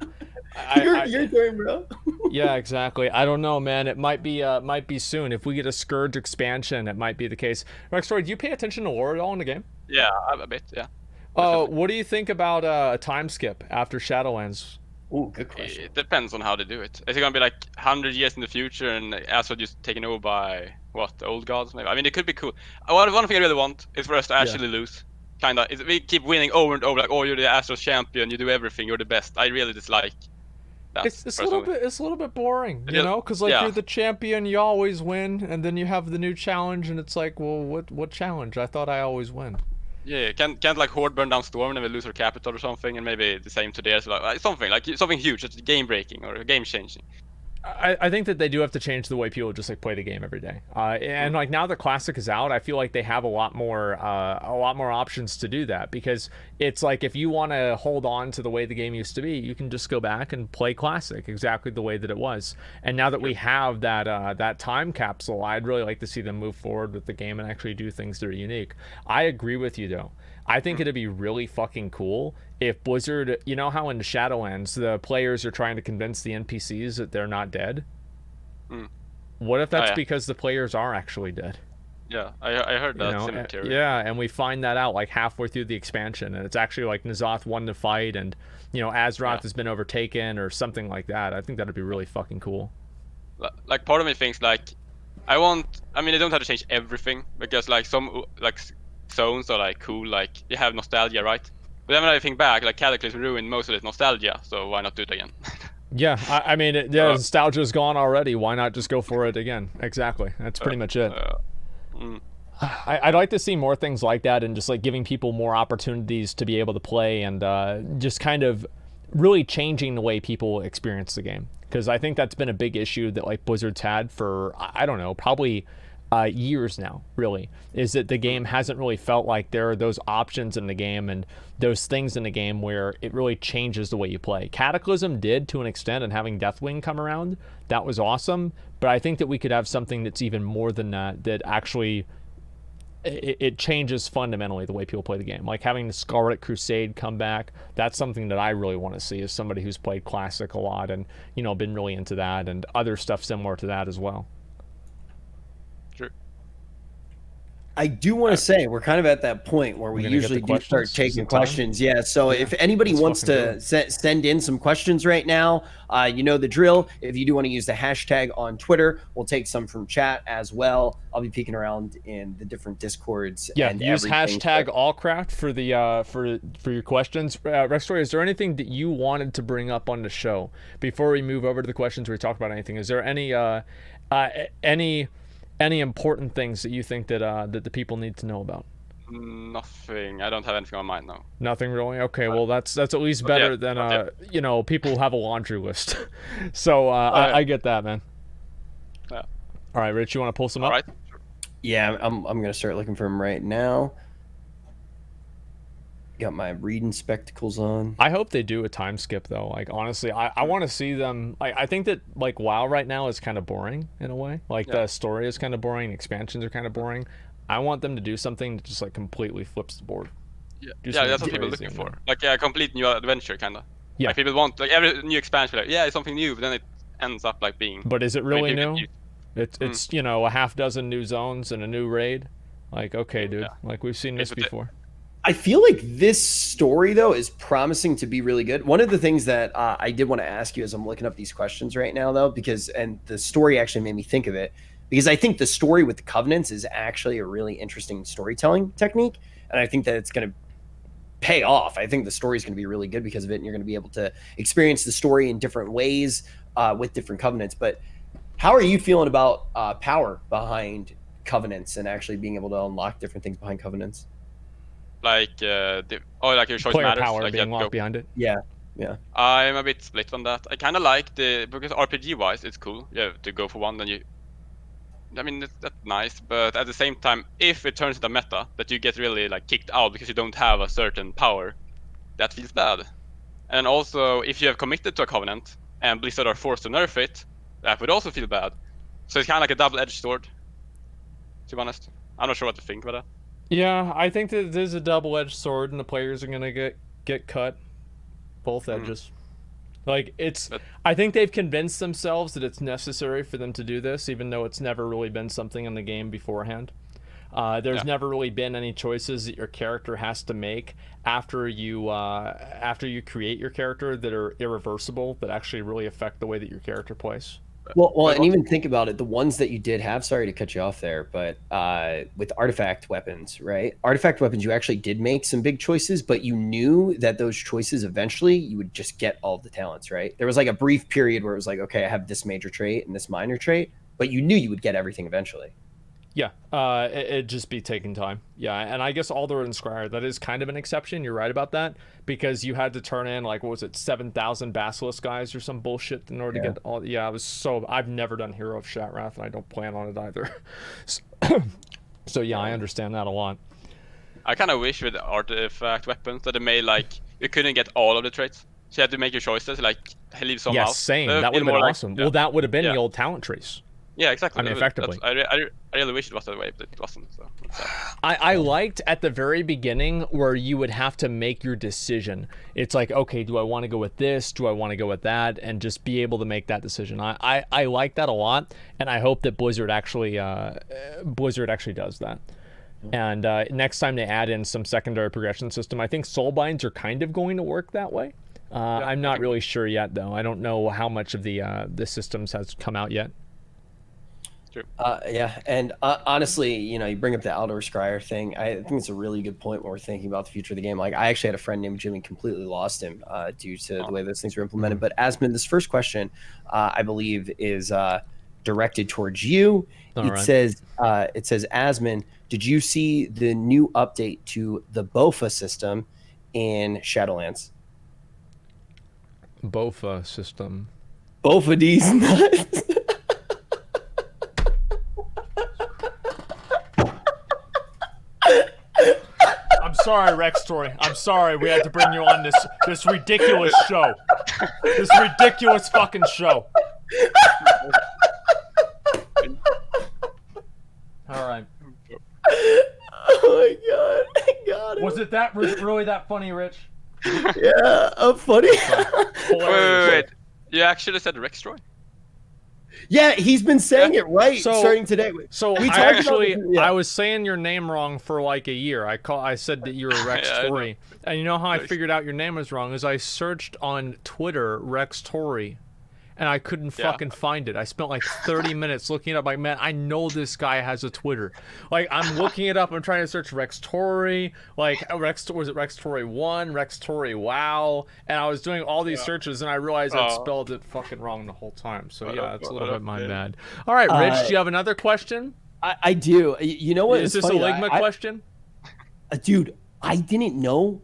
Your turn, bro. Yeah, exactly. I don't know, man. It might be soon. If we get a Scourge expansion, it might be the case. Rextroy, do you pay attention to lore at all in the game? Yeah, a bit. Yeah. What do you think about a time skip after Shadowlands? Ooh, good question. It depends on how they do it. Is it gonna be like 100 years in the future and Asgard just taken over by the old gods? Maybe. I mean, it could be cool. One thing I really want is for us to actually lose. Kinda. We keep winning over and over. Like, oh, you're the Astros champion. You do everything. You're the best. I really dislike that. It's a little bit boring, you know, because like you're the champion, you always win, and then you have the new challenge, and it's like, well, what challenge? I thought I always win. Yeah, can't like Horde burn down Storm and we lose our capital or something, and maybe the same today as like something huge, it's game breaking or game changing. I think that they do have to change the way people just like play the game every day. And like now the Classic is out, I feel like they have a lot more options to do that, because it's like if you want to hold on to the way the game used to be, you can just go back and play Classic exactly the way that it was. And now that we have that time capsule, I'd really like to see them move forward with the game and actually do things that are unique. I agree with you though. I think it'd be really fucking cool if Blizzard, you know how in Shadowlands the players are trying to convince the NPCs that they're not dead? What if that's because the players are actually dead? Yeah, I heard that similar theory. Yeah, and we find that out like halfway through the expansion, and it's actually like N'Zoth won the fight, and Azeroth has been overtaken or something like that. I think that'd be really fucking cool. Like part of me thinks like, I mean, they don't have to change everything because like some like zones are like cool, like you have nostalgia, right? But then when I think back, like Cataclysm ruined most of this nostalgia, so why not do it again? Yeah, I mean, nostalgia's gone already. Why not just go for it again? Exactly. That's pretty much it. I'd like to see more things like that, and just like giving people more opportunities to be able to play, and just kind of really changing the way people experience the game. Because I think that's been a big issue that like Blizzard's had for, I don't know, probably years now, really, is that the game hasn't really felt like there are those options in the game and those things in the game where it really changes the way you play. Cataclysm did to an extent, and having Deathwing come around, that was awesome, but I think that we could have something that's even more than that, that actually it changes fundamentally the way people play the game. Like having the Scarlet Crusade come back, that's something that I really want to see as somebody who's played Classic a lot and been really into that, and other stuff similar to that as well. I do want to say we're kind of at that point where we usually do start taking questions. Yeah. So if anybody wants to send in some questions right now, you know the drill. If you do want to use the hashtag on Twitter, we'll take some from chat as well. I'll be peeking around in the different Discords. Yeah. And use hashtag ALLCRAFT for the for your questions. Rextroy, is there anything that you wanted to bring up on the show before we move over to the questions? We talk about anything. Is there any important things that you think that that the people need to know about? Nothing. I don't have anything on mind now. Nothing really? Okay, well that's at least better than people who have a laundry list. So I get that, man. Yeah. All right, Rich, you want to pull some up? All right. Yeah, I'm gonna start looking for them right now. Got my reading spectacles on. I hope they do a time skip though. Like honestly, I want to see them. Like I think that like WoW right now is kind of boring in a way. Like the story is kind of boring, expansions are kind of boring. I want them to do something that just like completely flips the board. Yeah, that's what people are looking for. Like a complete new adventure, kind of. Yeah. Like people want like every new expansion, like it's something new, but then it ends up like being. But is it really new? It's a half dozen new zones and a new raid. Like okay, dude. Like we've seen this before. I feel like this story, though, is promising to be really good. One of the things that I did want to ask you as I'm looking up these questions right now, though, and the story actually made me think of it, because I think the story with the Covenants is actually a really interesting storytelling technique, and I think that it's going to pay off. I think the story is going to be really good because of it, and you're going to be able to experience the story in different ways with different Covenants. But how are you feeling about power behind Covenants and actually being able to unlock different things behind Covenants? Like like your choice player matters, power like being locked behind it. Yeah. I'm a bit split on that. I kind of like because RPG wise it's cool. Yeah, to go for one, then that's nice. But at the same time, if it turns into meta that you get really like kicked out because you don't have a certain power, that feels bad. And also, if you have committed to a Covenant and Blizzard are forced to nerf it, that would also feel bad. So it's kind of like a double-edged sword. To be honest, I'm not sure what to think about that. Yeah, I think that there's a double-edged sword, and the players are gonna get cut, both edges. Like I think they've convinced themselves that it's necessary for them to do this, even though it's never really been something in the game beforehand. There's never really been any choices that your character has to make after you create your character that are irreversible, that actually really affect the way that your character plays. Well, and even think about it. The ones that you did have, sorry to cut you off there, but with artifact weapons, right? Artifact weapons, you actually did make some big choices, but you knew that those choices eventually you would just get all of the talents, right? There was like a brief period where it was like, okay, I have this major trait and this minor trait, but you knew you would get everything eventually. Yeah, it'd just be taking time. Yeah, and I guess Alder and Scryer, that is kind of an exception. You're right about that, because you had to turn in, like, what was it, 7,000 Basilisk guys or some bullshit in order to get all... Yeah, I've never done Hero of Shattrath, and I don't plan on it either. So yeah, I understand that a lot. I kind of wish with artifact weapons that they made, like, you couldn't get all of the traits. So you had to make your choices, like, leave some out. Yes, same. That would have been awesome. Well, that would have been the old talent trees. Yeah, exactly. I mean, effectively. I really wish it was that way, but it wasn't. So I liked at the very beginning where you would have to make your decision. It's like, okay, do I want to go with this? Do I want to go with that? And just be able to make that decision. I like that a lot, and I hope that Blizzard actually does that. And next time they add in some secondary progression system, I think soulbinds are kind of going to work that way. I'm not really sure yet, though. I don't know how much of the systems has come out yet. Yeah, and honestly, you know, you bring up the outdoor scryer thing. I think it's a really good point when we're thinking about the future of the game. Like, I actually had a friend named Jimmy, completely lost him due to the way those things were implemented. But Asmon, this first question, I believe, is directed towards you. It says, Asmon, did you see the new update to the BOFA system in Shadowlands? BOFA system. BOFA D's nuts. Sorry, Rextroy. I'm sorry we had to bring you on this ridiculous show. This ridiculous fucking show. All right. Oh my god, I got it. Was it really that funny, Rich? Yeah, funny. Wait. You actually said Rextroy? Yeah, he's been saying it right starting today. So I was saying your name wrong for like a year. I said that you were Rextroy. And you know how I figured out your name was wrong is I searched on Twitter Rextroy, and I couldn't fucking find it. I spent like 30 minutes looking it up. Like, man, I know this guy has a Twitter. Like, I'm looking it up. I'm trying to search Rextroy. Like, was it Rextroy 1, Rextroy WoW? And I was doing all these searches, and I realized I'd spelled it fucking wrong the whole time. So, yeah, it's a little bit my bad. All right, Rich, do you have another question? I do. You know what? Is this funny? A Ligma question? Dude, I didn't know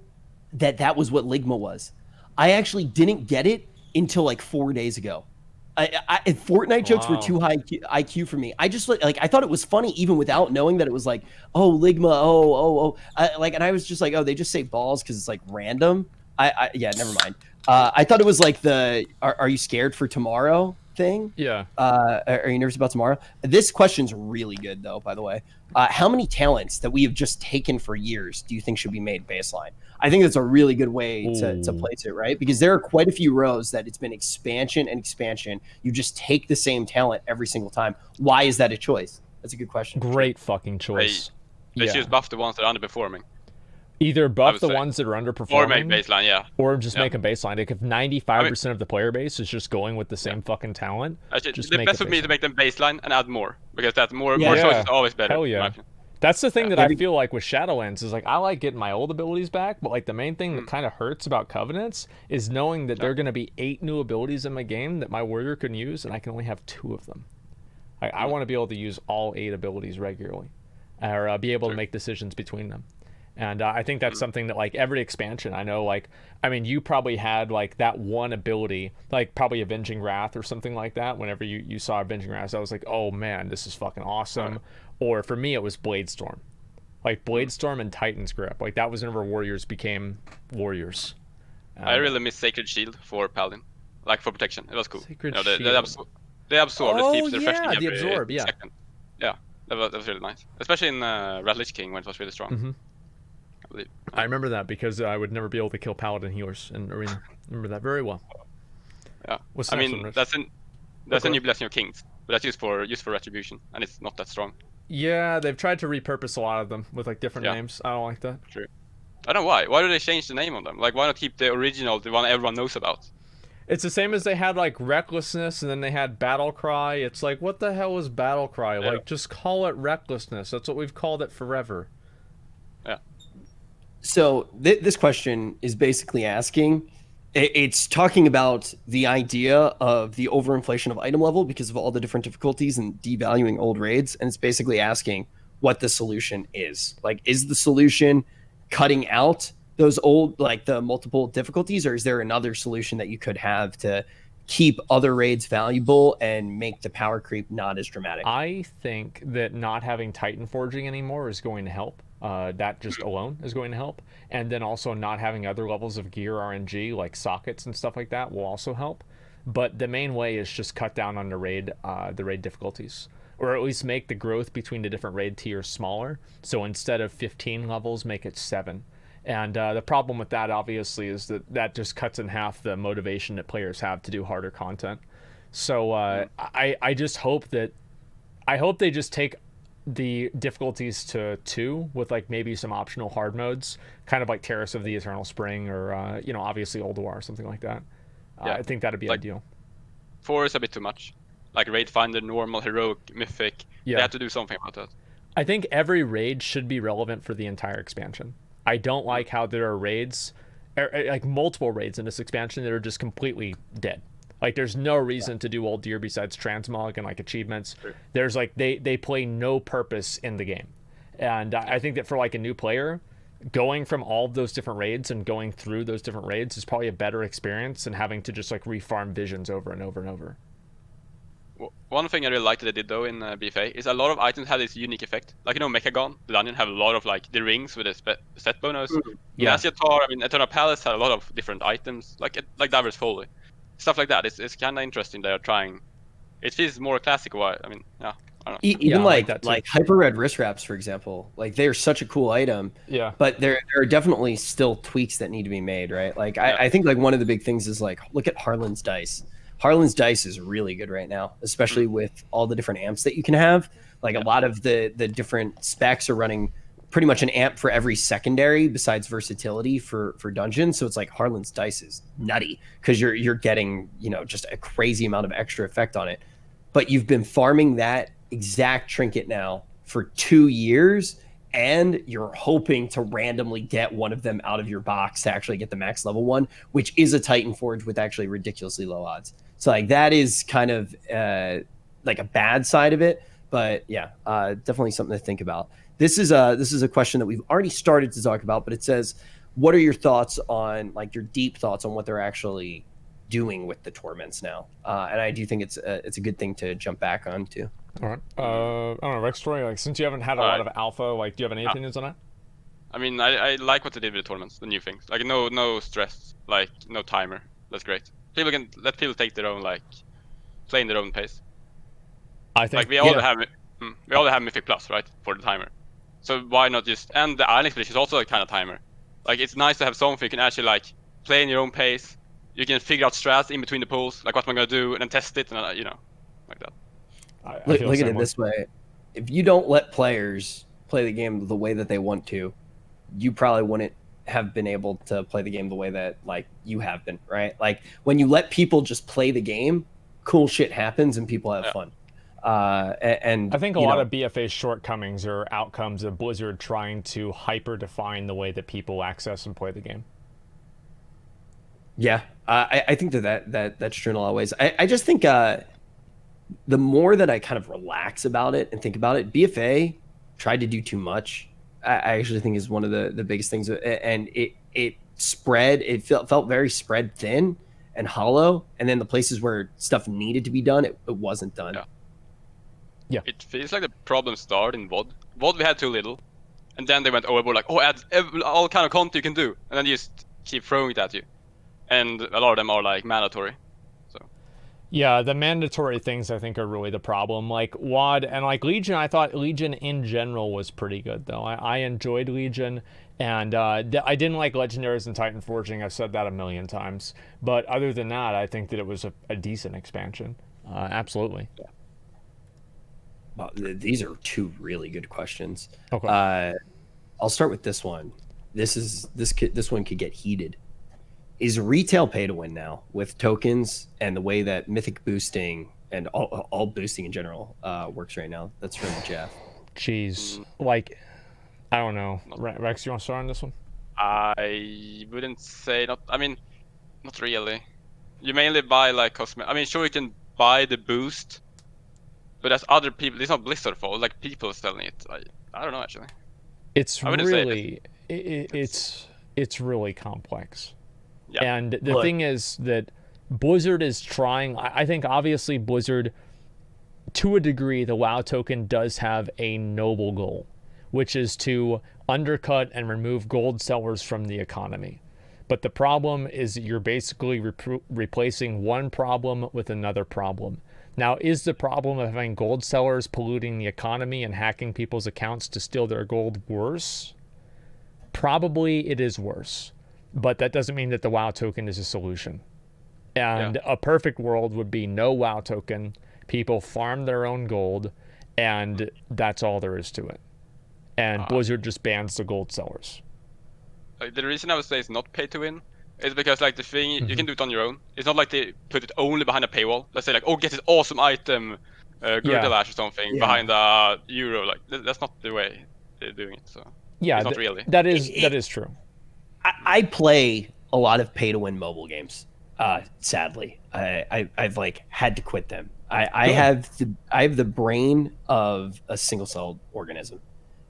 that was what Ligma was. I actually didn't get it until like 4 days ago. Fortnite jokes were too high IQ for me. I just like I thought it was funny even without knowing that it was like, oh, Ligma, and I was just like, oh, they just say balls because it's like random. Yeah, never mind. I thought it was like the are you scared for tomorrow thing? Yeah. Are you nervous about tomorrow? This question's really good though, by the way. How many talents that we have just taken for years do you think should be made baseline? I think that's a really good way to place it, right? Because there are quite a few rows that it's been expansion and expansion. You just take the same talent every single time. Why is that a choice? That's a good question. Great fucking choice. They just buff the ones that are underperforming. Either buff the ones that are underperforming, or make baseline, or just make them baseline. Like if 95% of the player base is just going with the same fucking talent, just the best for me to make them baseline and add more, because that's more choices is always better. Hell yeah. That's the thing that I feel like with Shadowlands is like I like getting my old abilities back, but like the main thing that kind of hurts about Covenants is knowing that there are going to be 8 new abilities in my game that my warrior can use, and I can only have 2 of them. I want to be able to use all 8 abilities regularly, or be able to make decisions between them. And I think that's something that like every expansion, I know, like, I mean, you probably had like that one ability, like probably Avenging Wrath or something like that. Whenever you saw Avenging Wrath, I was like, oh man, this is fucking awesome. Or for me, it was Bladestorm. Like Bladestorm and Titan's Grip. Like that was whenever warriors became warriors. I really miss Sacred Shield for Paladin. Like for protection. It was cool. Sacred Shield. The absorb. Oh, it keeps refreshing the absorb, second. Yeah, that was really nice. Especially in Red Lich King when it was really strong. I remember that because I would never be able to kill Paladin healers in Arena. I remember that very well. Yeah. What's I mean, that's a new Blessing of Kings, but that's used for Retribution, and it's not that strong. Yeah, they've tried to repurpose a lot of them with like different names. I don't like that. True. I don't know why. Why do they change the name on them? Like, why not keep the original, the one everyone knows about? It's the same as they had like Recklessness, and then they had Battle Cry. It's like, what the hell is Battle Cry? Yeah. Like, just call it Recklessness. That's what we've called it forever. Yeah. So this question is basically asking, it's talking about the idea of the overinflation of item level because of all the different difficulties and devaluing old raids. And it's basically asking what the solution is. Like, is the solution cutting out those old, like the multiple difficulties, or is there another solution that you could have to keep other raids valuable and make the power creep not as dramatic? I think that not having Titan Forging anymore is going to help. That just alone is going to help. And then also not having other levels of gear RNG like sockets and stuff like that will also help. but the main way is just cut down on the raid difficulties, or at least make the growth between the different raid tiers smaller. So instead of 15 levels, make it 7. And the problem with that, obviously, is that just cuts in half the motivation that players have to do harder content. So I just hope that they just take the difficulties to 2 with like maybe some optional hard modes, kind of like Terrace of the Eternal Spring, or obviously Ulduar or something like that. I think that'd be ideal. 4 is a bit too much. Like Raid Finder, normal, heroic, mythic. They have to do something about that. I think every raid should be relevant for the entire expansion. I don't like how there are raids, like multiple raids in this expansion, that are just completely dead. Like there's no reason to do Old Deer besides transmog and like achievements. Sure. There's like they play no purpose in the game. And I think that for like a new player, going from all of those different raids and going through those different raids is probably a better experience than having to just like refarm visions over and over and over. One thing I really liked that they did though in BFA is a lot of items have this unique effect. Like Mechagon, the dungeon, have a lot of like the rings with a set bonus. Yeah. Asiatar, Eternal Palace had a lot of different items, like Diver's Folly. Stuff like that. It's kind of interesting. They are trying. It feels more classic. I don't know. Even like Hyper Red Wrist Wraps, for example, like they're such a cool item. Yeah. But there are definitely still tweaks that need to be made, right? Like I think like one of the big things is like look at Harlan's Dice. Harlan's Dice is really good right now, especially with all the different amps that you can have. Like a lot of the different specs are running pretty much an amp for every secondary besides versatility for dungeons. So it's like Harlan's Dice is nutty because you're getting, just a crazy amount of extra effect on it. But you've been farming that exact trinket now for 2 years, and you're hoping to randomly get one of them out of your box to actually get the max level one, which is a Titan Forge with actually ridiculously low odds. So like that is kind of like a bad side of it, but definitely something to think about. This is a question that we've already started to talk about, but it says, what are your thoughts on like your deep thoughts on what they're actually doing with the torments now? And I do think it's a good thing to jump back onto. All right. I don't know, Rextroy, like since you haven't had a lot of alpha, like do you have any opinions on that? I like what they did with the tournaments, the new things. Like no stress, like no timer. That's great. People can let people take their own play in their own pace. I think like we all have Mythic Plus, right, for the timer. So why not and the Island Expedition is also a kind of timer. Like it's nice to have something you can actually like play in your own pace. You can figure out strats in between the pools, like what am I gonna do, and then test it, and like that. Look at it this way: if you don't let players play the game the way that they want to, you probably wouldn't have been able to play the game the way that like you have been, right? Like when you let people just play the game, cool shit happens and people have fun. And I think a lot of BFA's shortcomings are outcomes of Blizzard trying to hyper define the way that people access and play the game. Yeah, I think that's true in a lot of ways. I just think the more that I kind of relax about it and think about it, BFA tried to do too much. I actually think is one of the biggest things, and it spread. It felt very spread thin and hollow, and then the places where stuff needed to be done, it wasn't done. Yeah. It feels like the problem started in VOD. VOD we had too little, and then they went overboard like, add all kind of content you can do, and then you just keep throwing it at you, and a lot of them are like mandatory. Yeah, the mandatory things I think are really the problem. Like WoD and like Legion, I thought Legion in general was pretty good though. I enjoyed Legion, and I didn't like Legendaries and Titan Forging. I've said that a million times. But other than that, I think that it was a decent expansion. Absolutely. Yeah. Well, these are 2 really good questions. Okay. I'll start with this one. This one could get heated. Is retail pay to win now with tokens and the way that mythic boosting and all boosting in general works right now? That's from Jeff. Jeez. Like, I don't know. Rex, you want to start on this one? I wouldn't say not. Not really. You mainly buy like cosmetic. Sure you can buy the boost, but that's other people. It's not Blizzard fault. Like people selling it. I don't know actually. It's really it's really complex. Yeah. And the thing is that Blizzard is trying. I think obviously Blizzard, to a degree, the WoW token does have a noble goal, which is to undercut and remove gold sellers from the economy. But the problem is that you're basically replacing one problem with another problem. Now, is the problem of having gold sellers polluting the economy and hacking people's accounts to steal their gold worse? Probably it is worse. But that doesn't mean that the WoW token is a solution. And a perfect world would be no WoW token, people farm their own gold, and that's all there is to it. And Blizzard just bans the gold sellers. The reason I would say it's not pay to win is because like the thing you can do it on your own. It's not like they put it only behind a paywall. Let's say like, oh, get this awesome item, Gurdelash or something behind a euro. Like that's not the way they're doing it. So it's not really. That is true. I play a lot of pay to win mobile games. Sadly, I've like had to quit them. I have the brain of a single-celled organism.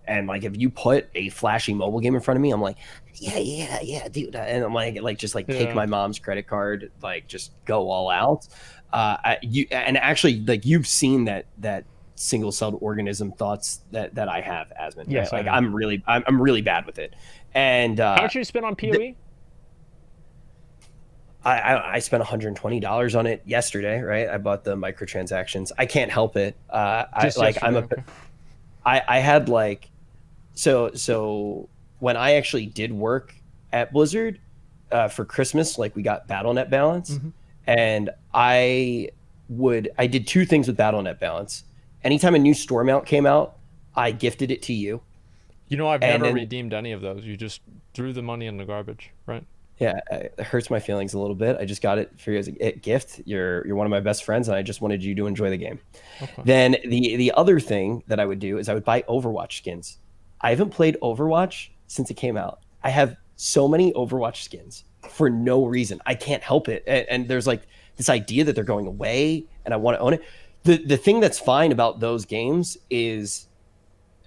And like, if you put a flashy mobile game in front of me, I'm like, yeah, dude. And I'm like, just like take my mom's credit card, like just go all out. And actually, like you've seen that single-celled organism thoughts that I have, Asmon. Yes, right? Like I'm really bad with it. And how much you spend on PoE? I spent $120 on it yesterday. Right, I bought the microtransactions. I can't help it. I had like. So when I actually did work at Blizzard for Christmas, like we got BattleNet balance, and I did two things with BattleNet balance. Anytime a new store mount came out, I gifted it to you. You know, I've never redeemed any of those. You just threw the money in the garbage, right? Yeah, it hurts my feelings a little bit. I just got it for you as a gift. You're one of my best friends, and I just wanted you to enjoy the game. Okay. Then the other thing that I would do is I would buy Overwatch skins. I haven't played Overwatch since it came out. I have so many Overwatch skins for no reason. I can't help it. And there's like this idea that they're going away, and I want to own it. The thing that's fine about those games is,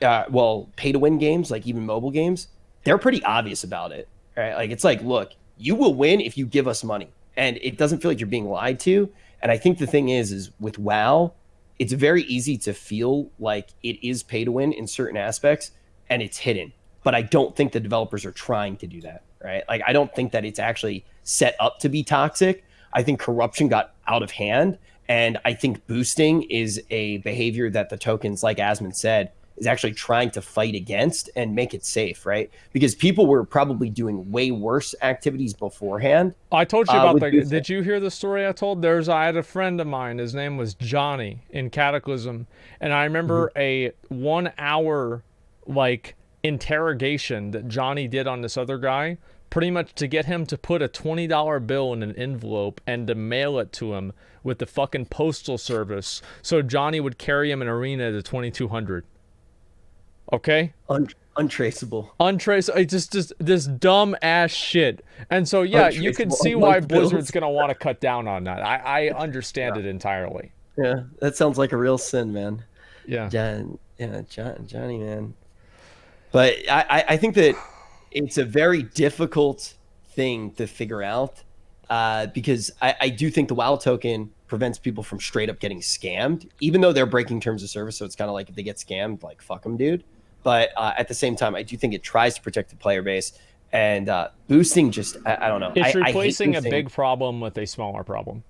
pay to win games, like even mobile games, they're pretty obvious about it, right? Like it's like, look, you will win if you give us money, and it doesn't feel like you're being lied to. And I think the thing is with WoW, it's very easy to feel like it is pay to win in certain aspects, and it's hidden. But I don't think the developers are trying to do that, right? Like I don't think that it's actually set up to be toxic. I think corruption got out of hand, and I think boosting is a behavior that the tokens, like Asmon said, is actually trying to fight against and make it safe, right? Because people were probably doing way worse activities beforehand. I told you about that. Did you hear the story I told? I had a friend of mine. His name was Johnny in Cataclysm. And I remember a 1 hour like interrogation that Johnny did on this other guy, pretty much to get him to put a $20 bill in an envelope and to mail it to him with the fucking postal service. So Johnny would carry him an arena to 2200. Okay, untraceable. It's just this dumb ass shit. And so you can see why Blizzard's gonna want to cut down on that. I understand it entirely. Yeah, that sounds like a real sin, man. Yeah, Johnny, man. But I think that it's a very difficult thing to figure out because I do think the WoW token prevents people from straight up getting scammed, even though they're breaking terms of service. So it's kind of like if they get scammed, like fuck them, dude. But at the same time, I do think it tries to protect the player base, and boosting just I don't know. It's replacing a big problem with a smaller problem.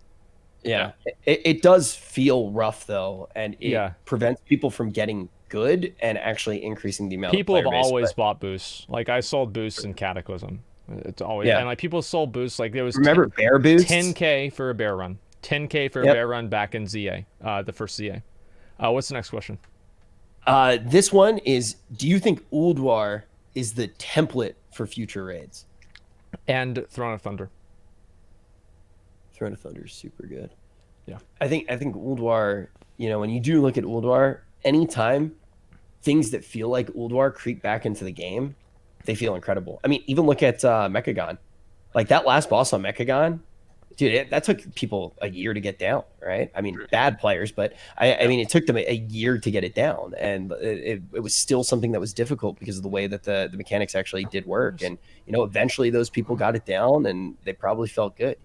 Yeah. It does feel rough though, and it prevents people from getting good and actually increasing the amount people of player have base, always bought boosts. Like I sold boosts in Cataclysm. It's always and like people sold boosts. Like there was remember bear boosts? 10K for a bear run. 10K for a bear run back in ZA, the first ZA. What's the next question? This one is, do you think Ulduar is the template for future raids? And Throne of Thunder. Throne of Thunder is super good. Yeah. I think Ulduar, when you do look at Ulduar, anytime things that feel like Ulduar creep back into the game, they feel incredible. I mean, even look at Mechagon. Like that last boss on Mechagon, dude, that took people a year to get down, right? I mean, bad players, but I mean, it took them a year to get it down, and it was still something that was difficult because of the way that the mechanics actually did work. And eventually those people got it down, and they probably felt good.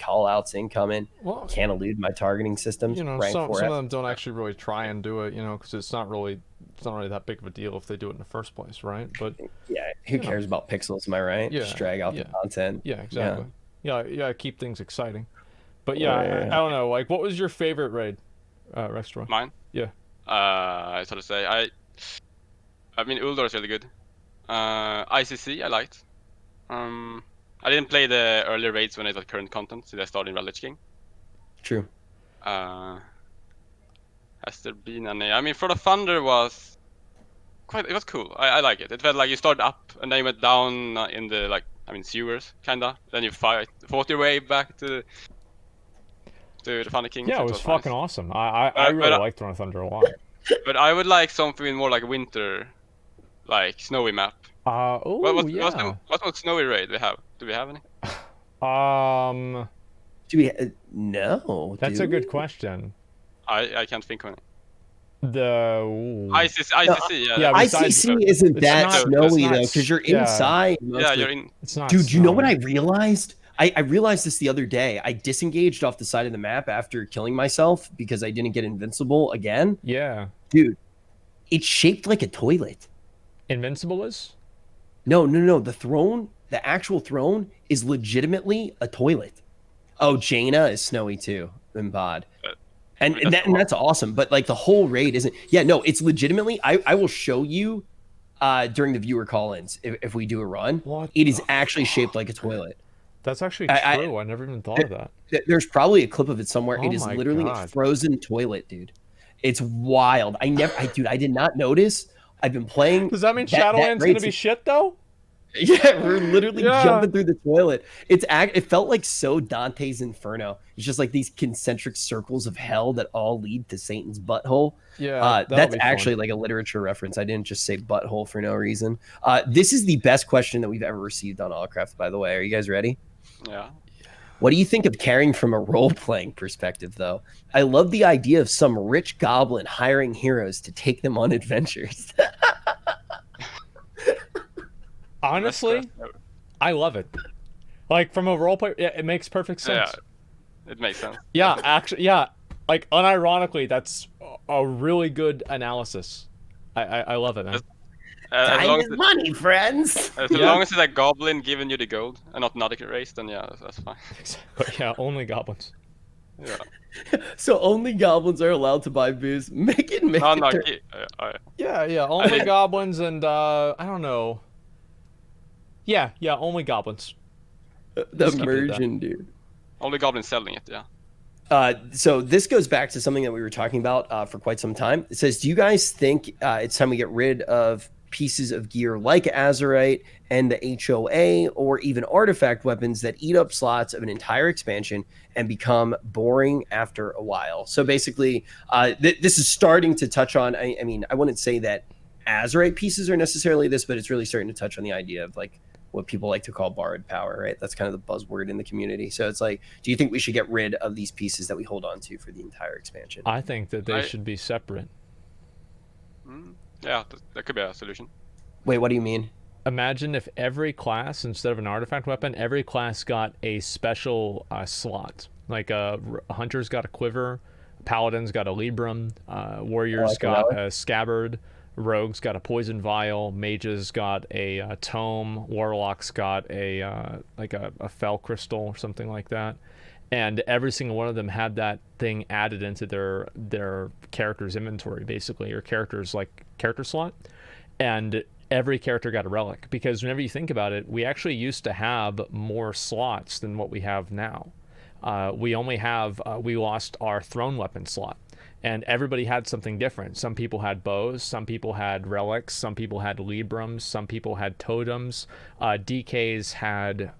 call outs incoming. Well, can't elude my targeting systems. You know, some of them don't actually really try and do it, you know, because it's not really that big of a deal if they do it in the first place, right? But yeah, who cares about pixels? Am I right? Yeah, just drag out the content. Yeah, exactly. Yeah, keep things exciting. But yeah, I don't know. Like, what was your favorite raid, Rextroy? Mine? Yeah. I sort of say I mean, Uldor is really good. ICC I liked. I didn't play the earlier raids when it was current content, so I started in Lich King. True. Has there been any? I mean, For the Thunder was it was cool. I like it. It felt like you started up and then you went down in the sewers, kinda. Then you fought your way back to the Thunder King. Yeah, it was fucking awesome. I really liked Throne of Thunder a lot. But I would like something more like a winter, like snowy map. What snowy raid we have? Do we have any? Do we? No. That's a good question. I can't think of any. ICC, yeah. ICC isn't that snowy though, because you're inside. Yeah, you're in. It's not. Dude, you know what I realized? I realized this the other day. I disengaged off the side of the map after killing myself because I didn't get invincible again. Yeah. Dude, it's shaped like a toilet. Invincible is? No. The throne, the actual throne, is legitimately a toilet. Oh, Jaina is snowy too in Bod. And that's awesome. But like the whole raid isn't. Yeah, no, it's legitimately. I will show you during the viewer call-ins if we do a run. It is actually shaped like a toilet. That's actually true. I never even thought of that. There's probably a clip of it somewhere. It is literally a frozen toilet, dude. It's wild. I did not notice. I've been playing. Does that mean Shadowlands gonna be shit though? Yeah, we're literally jumping through the toilet. It felt like so Dante's Inferno. It's just like these concentric circles of hell that all lead to Satan's butthole. Yeah, that's actually like a literature reference. I didn't just say butthole for no reason. This is the best question that we've ever received on ALLCRAFT, by the way. Are you guys ready? Yeah. What do you think of caring from a role-playing perspective, though? I love the idea of some rich goblin hiring heroes to take them on adventures. Honestly, I love it. Like, from a role-play, it makes perfect sense. Yeah, it makes sense. Yeah, actually, yeah. Like, unironically, that's a really good analysis. I love it, man. Time is money, friends. As long as it's a goblin giving you the gold and not Nordic race, then yeah, that's fine. Exactly. Yeah, only goblins. Yeah. So only goblins are allowed to buy booze. Make it. Yeah. Only goblins and I don't know. Yeah. Only goblins. The immersion, dude. Only goblins selling it. Yeah. So this goes back to something that we were talking about for quite some time. It says, do you guys think it's time we get rid of pieces of gear like Azurite and the HOA, or even artifact weapons that eat up slots of an entire expansion and become boring after a while? So basically, this is starting to touch on, I mean, I wouldn't say that Azurite pieces are necessarily this, but it's really starting to touch on the idea of like what people like to call borrowed power, right? That's kind of the buzzword in the community. So it's like, do you think we should get rid of these pieces that we hold on to for the entire expansion? I think that they should be separate. Yeah, that could be a solution. Wait, what do you mean? Imagine if every class, instead of an artifact weapon, every class got a special slot. Like a hunter's got a quiver, a paladin's got a librum, warrior's got a scabbard, rogue's got a poison vial, mage's got a tome, warlock's got a fel crystal or something like that. And every single one of them had that thing added into their character's inventory, basically, or character slot. And every character got a relic, because whenever you think about it, we actually used to have more slots than what we have now. We lost our throne weapon slot, and everybody had something different. Some people had bows, some people had relics, some people had librums, some people had totems. DKs had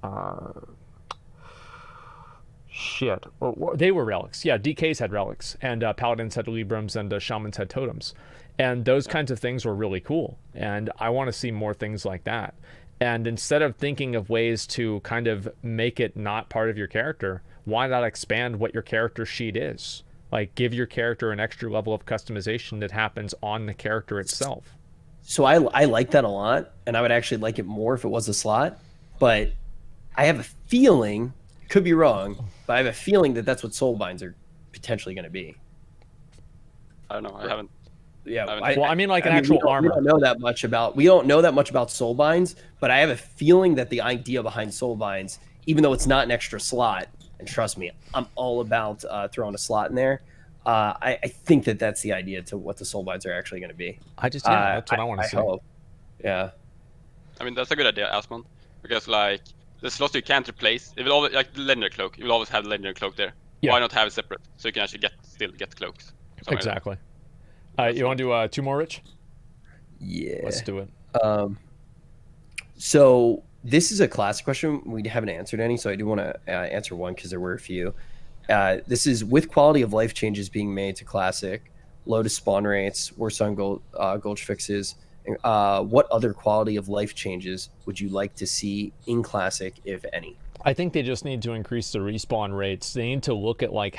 they were relics. Yeah, DKs had relics, and paladins had librums, and shamans had totems. And those kinds of things were really cool. And I want to see more things like that. And instead of thinking of ways to kind of make it not part of your character, why not expand what your character sheet is? Like, give your character an extra level of customization that happens on the character itself. So I like that a lot, and I would actually like it more if it was a slot. But I have a feeling, Could be wrong, but I have a feeling that that's what soulbinds are potentially going to be. I don't know. I haven't. Yeah. I mean, like an actual armor. We don't know that much about soulbinds, but I have a feeling that the idea behind soulbinds, even though it's not an extra slot, and trust me, I'm all about throwing a slot in there. I think that that's the idea to what the soulbinds are actually going to be. That's what I want to see. Hope. Yeah. I mean, that's a good idea, Asmon, because like the slots you can't replace, it will always, like the legendary cloak, you will always have the legendary cloak there. Yeah. Why not have it separate so you can actually still get cloaks? Exactly. You want to do 2 more, Rich? Yeah. Let's do it. So this is a classic question. We haven't answered any, so I do want to answer one because there were a few. This is with quality of life changes being made to classic, low to spawn rates, worse on gulch fixes. What other quality of life changes would you like to see in classic, if any? I think they just need to increase the respawn rates. They need to look at like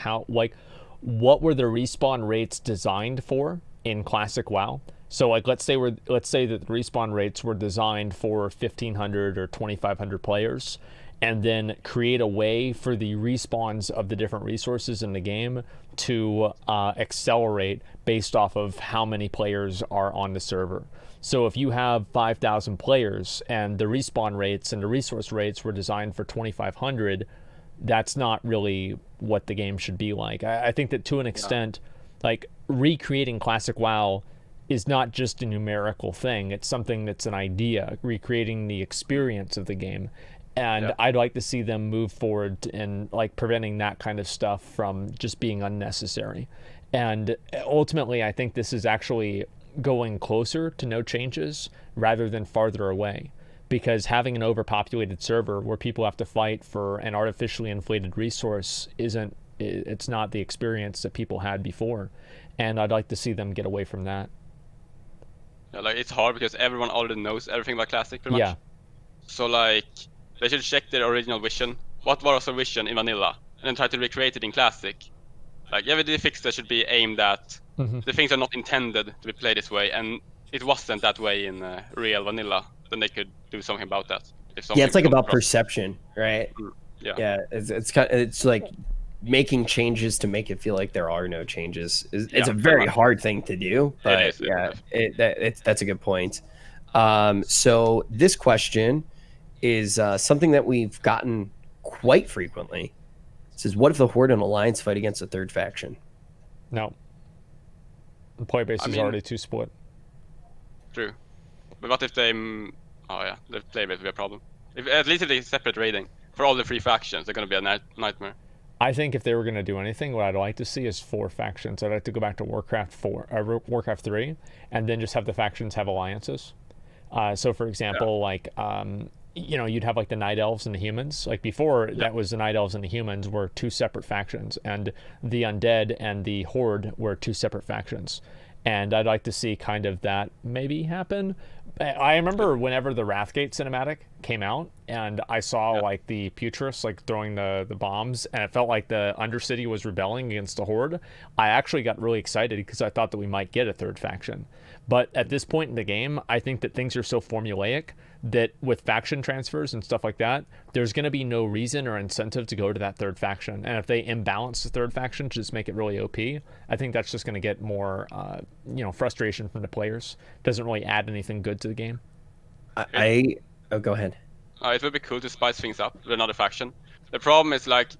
what were the respawn rates designed for in classic WoW. So like let's say that the respawn rates were designed for 1,500 or 2,500 players, and then create a way for the respawns of the different resources in the game to accelerate based off of how many players are on the server. So if you have 5,000 players and the respawn rates and the resource rates were designed for 2,500, that's not really what the game should be like. I think that to an extent, like recreating classic WoW is not just a numerical thing. It's something that's an idea, recreating the experience of the game. And I'd like to see them move forward in like preventing that kind of stuff from just being unnecessary. And ultimately, I think this is actually going closer to no changes rather than farther away, because having an overpopulated server where people have to fight for an artificially inflated resource it's not the experience that people had before. And I'd like to see them get away from that. Yeah, like it's hard because everyone already knows everything about classic pretty much. Yeah. So like they should check their original vision. What was the vision in vanilla? And then try to recreate it in classic. Like every fix that should be aimed at the things are not intended to be played this way, and it wasn't that way in real vanilla. Then they could do something about that. It's like about perception, right? Yeah. It's like making changes to make it feel like there are no changes. It's a very hard thing to do, but that's a good point. So this question is something that we've gotten quite frequently. It says, what if the Horde and Alliance fight against a third faction? No. The player base is already too split. True. But what if they... the player base will be a problem. At least if they separate raiding for all the 3 factions, they're going to be a nightmare. I think if they were going to do anything, what I'd like to see is 4 factions. I'd like to go back to Warcraft 3, and then just have the factions have alliances. So, for example, you'd have like the Night Elves and the Humans. Like before, that was the Night Elves and the Humans were 2 separate factions, and the Undead and the Horde were 2 separate factions. And I'd like to see kind of that maybe happen. I remember whenever the Wrathgate cinematic came out, and I saw like the Putrus like throwing the bombs, and it felt like the Undercity was rebelling against the Horde. I actually got really excited because I thought that we might get a 3rd faction. But at this point in the game, I think that things are so formulaic that with faction transfers and stuff like that, there's going to be no reason or incentive to go to that 3rd faction. And if they imbalance the 3rd faction to just make it really OP, I think that's just going to get more, frustration from the players. Doesn't really add anything good to the game. Go ahead. It would be cool to spice things up with another faction. The problem is like,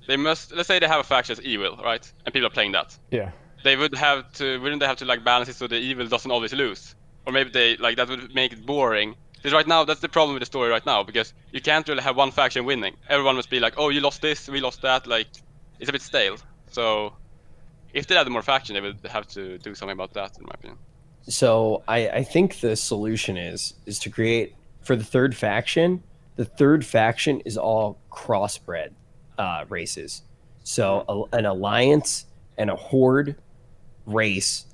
let's say they have a faction that's evil, right? And people are playing that. Yeah. Wouldn't they have to like balance it so the evil doesn't always lose? Or maybe that would make it boring. Because right now, that's the problem with the story right now, because you can't really have one faction winning. Everyone must be like, oh, you lost this, we lost that, like, it's a bit stale. So, if they added more faction, they would have to do something about that, in my opinion. So, I think the solution is to create, for the 3rd faction is all crossbred races. So, an Alliance and a Horde race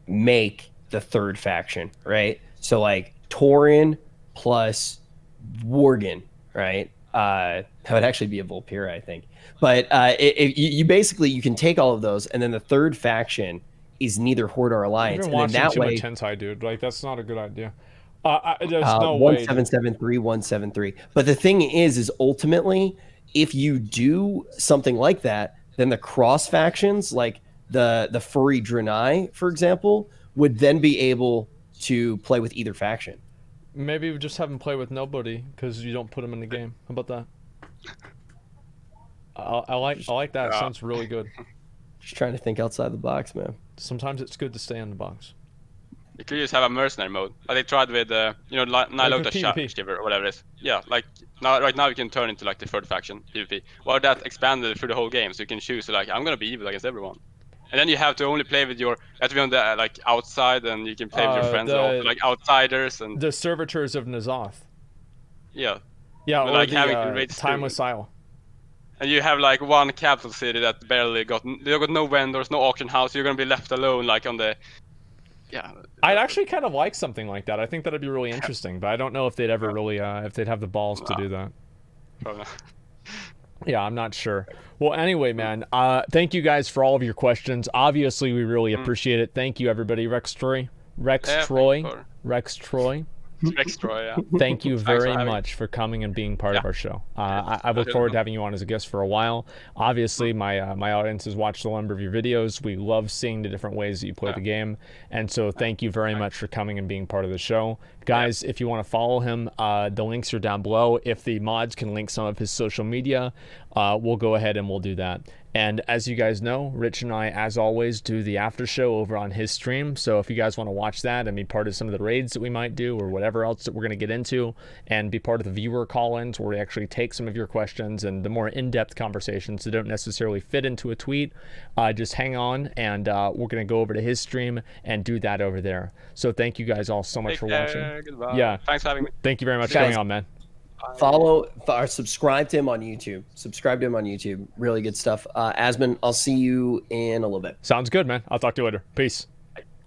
make the 3rd faction, right? So, like, Tauren plus Worgen, right? That would actually be a Volpira, I think. But you can take all of those, and then the 3rd faction is neither Horde or Alliance. You've been watching too much hentai, dude. Like, that's not a good idea. There's no way. 1773, 173. But the thing is ultimately, if you do something like that, then the cross factions, like the furry Draenei, for example, would then be able to play with either faction. Maybe we just have them play with nobody because you don't put them in the game. How about that? I like that. It sounds really good. Just trying to think outside the box, man. Sometimes it's good to stay in the box. You could just have a mercenary mode. Like they tried with, Nilota Shiver or whatever it is. Yeah, like right now you can turn into like the third faction PvP. Well, that expanded through the whole game, so you can choose like I'm gonna be evil against everyone. And then you have to only play with you have to be on the like outside, and you can play with your friends, also, like outsiders and the servitors of N'Zoth. Yeah. Yeah, but, or like the having Timeless Isle. And you have like one capital city that barely got no vendors, no auction house. You're gonna be left alone, like on the. Yeah. I'd actually kind of like something like that. I think that'd be really interesting, but I don't know if they'd ever really, if they'd have the balls to do that. Probably not. Yeah, I'm not sure. Well, anyway, man, thank you guys for all of your questions. Obviously, we really appreciate it. Thank you, everybody. Rextroy. Rextroy, yeah. Thank you very much for coming and being part of our show. I look forward to having you on as a guest for a while. Obviously, my my audience has watched a number of your videos. We love seeing the different ways that you play the game. And so thank you very much for coming and being part of the show. Guys, if you want to follow him, the links are down below. If the mods can link some of his social media, we'll go ahead and we'll do that. And as you guys know, Rich and I, as always, do the after show over on his stream. So if you guys want to watch that and be part of some of the raids that we might do or whatever else that we're going to get into and be part of the viewer call-ins where we actually take some of your questions and the more in-depth conversations that don't necessarily fit into a tweet, just hang on and we're going to go over to his stream and do that over there. So thank you guys all so much for watching. Goodbye. Yeah. Thanks for having me. Thank you very much for coming on, man. Follow or subscribe to him on YouTube. Subscribe to him on YouTube. Really good stuff. Asmon, I'll see you in a little bit. Sounds good, man. I'll talk to you later. Peace.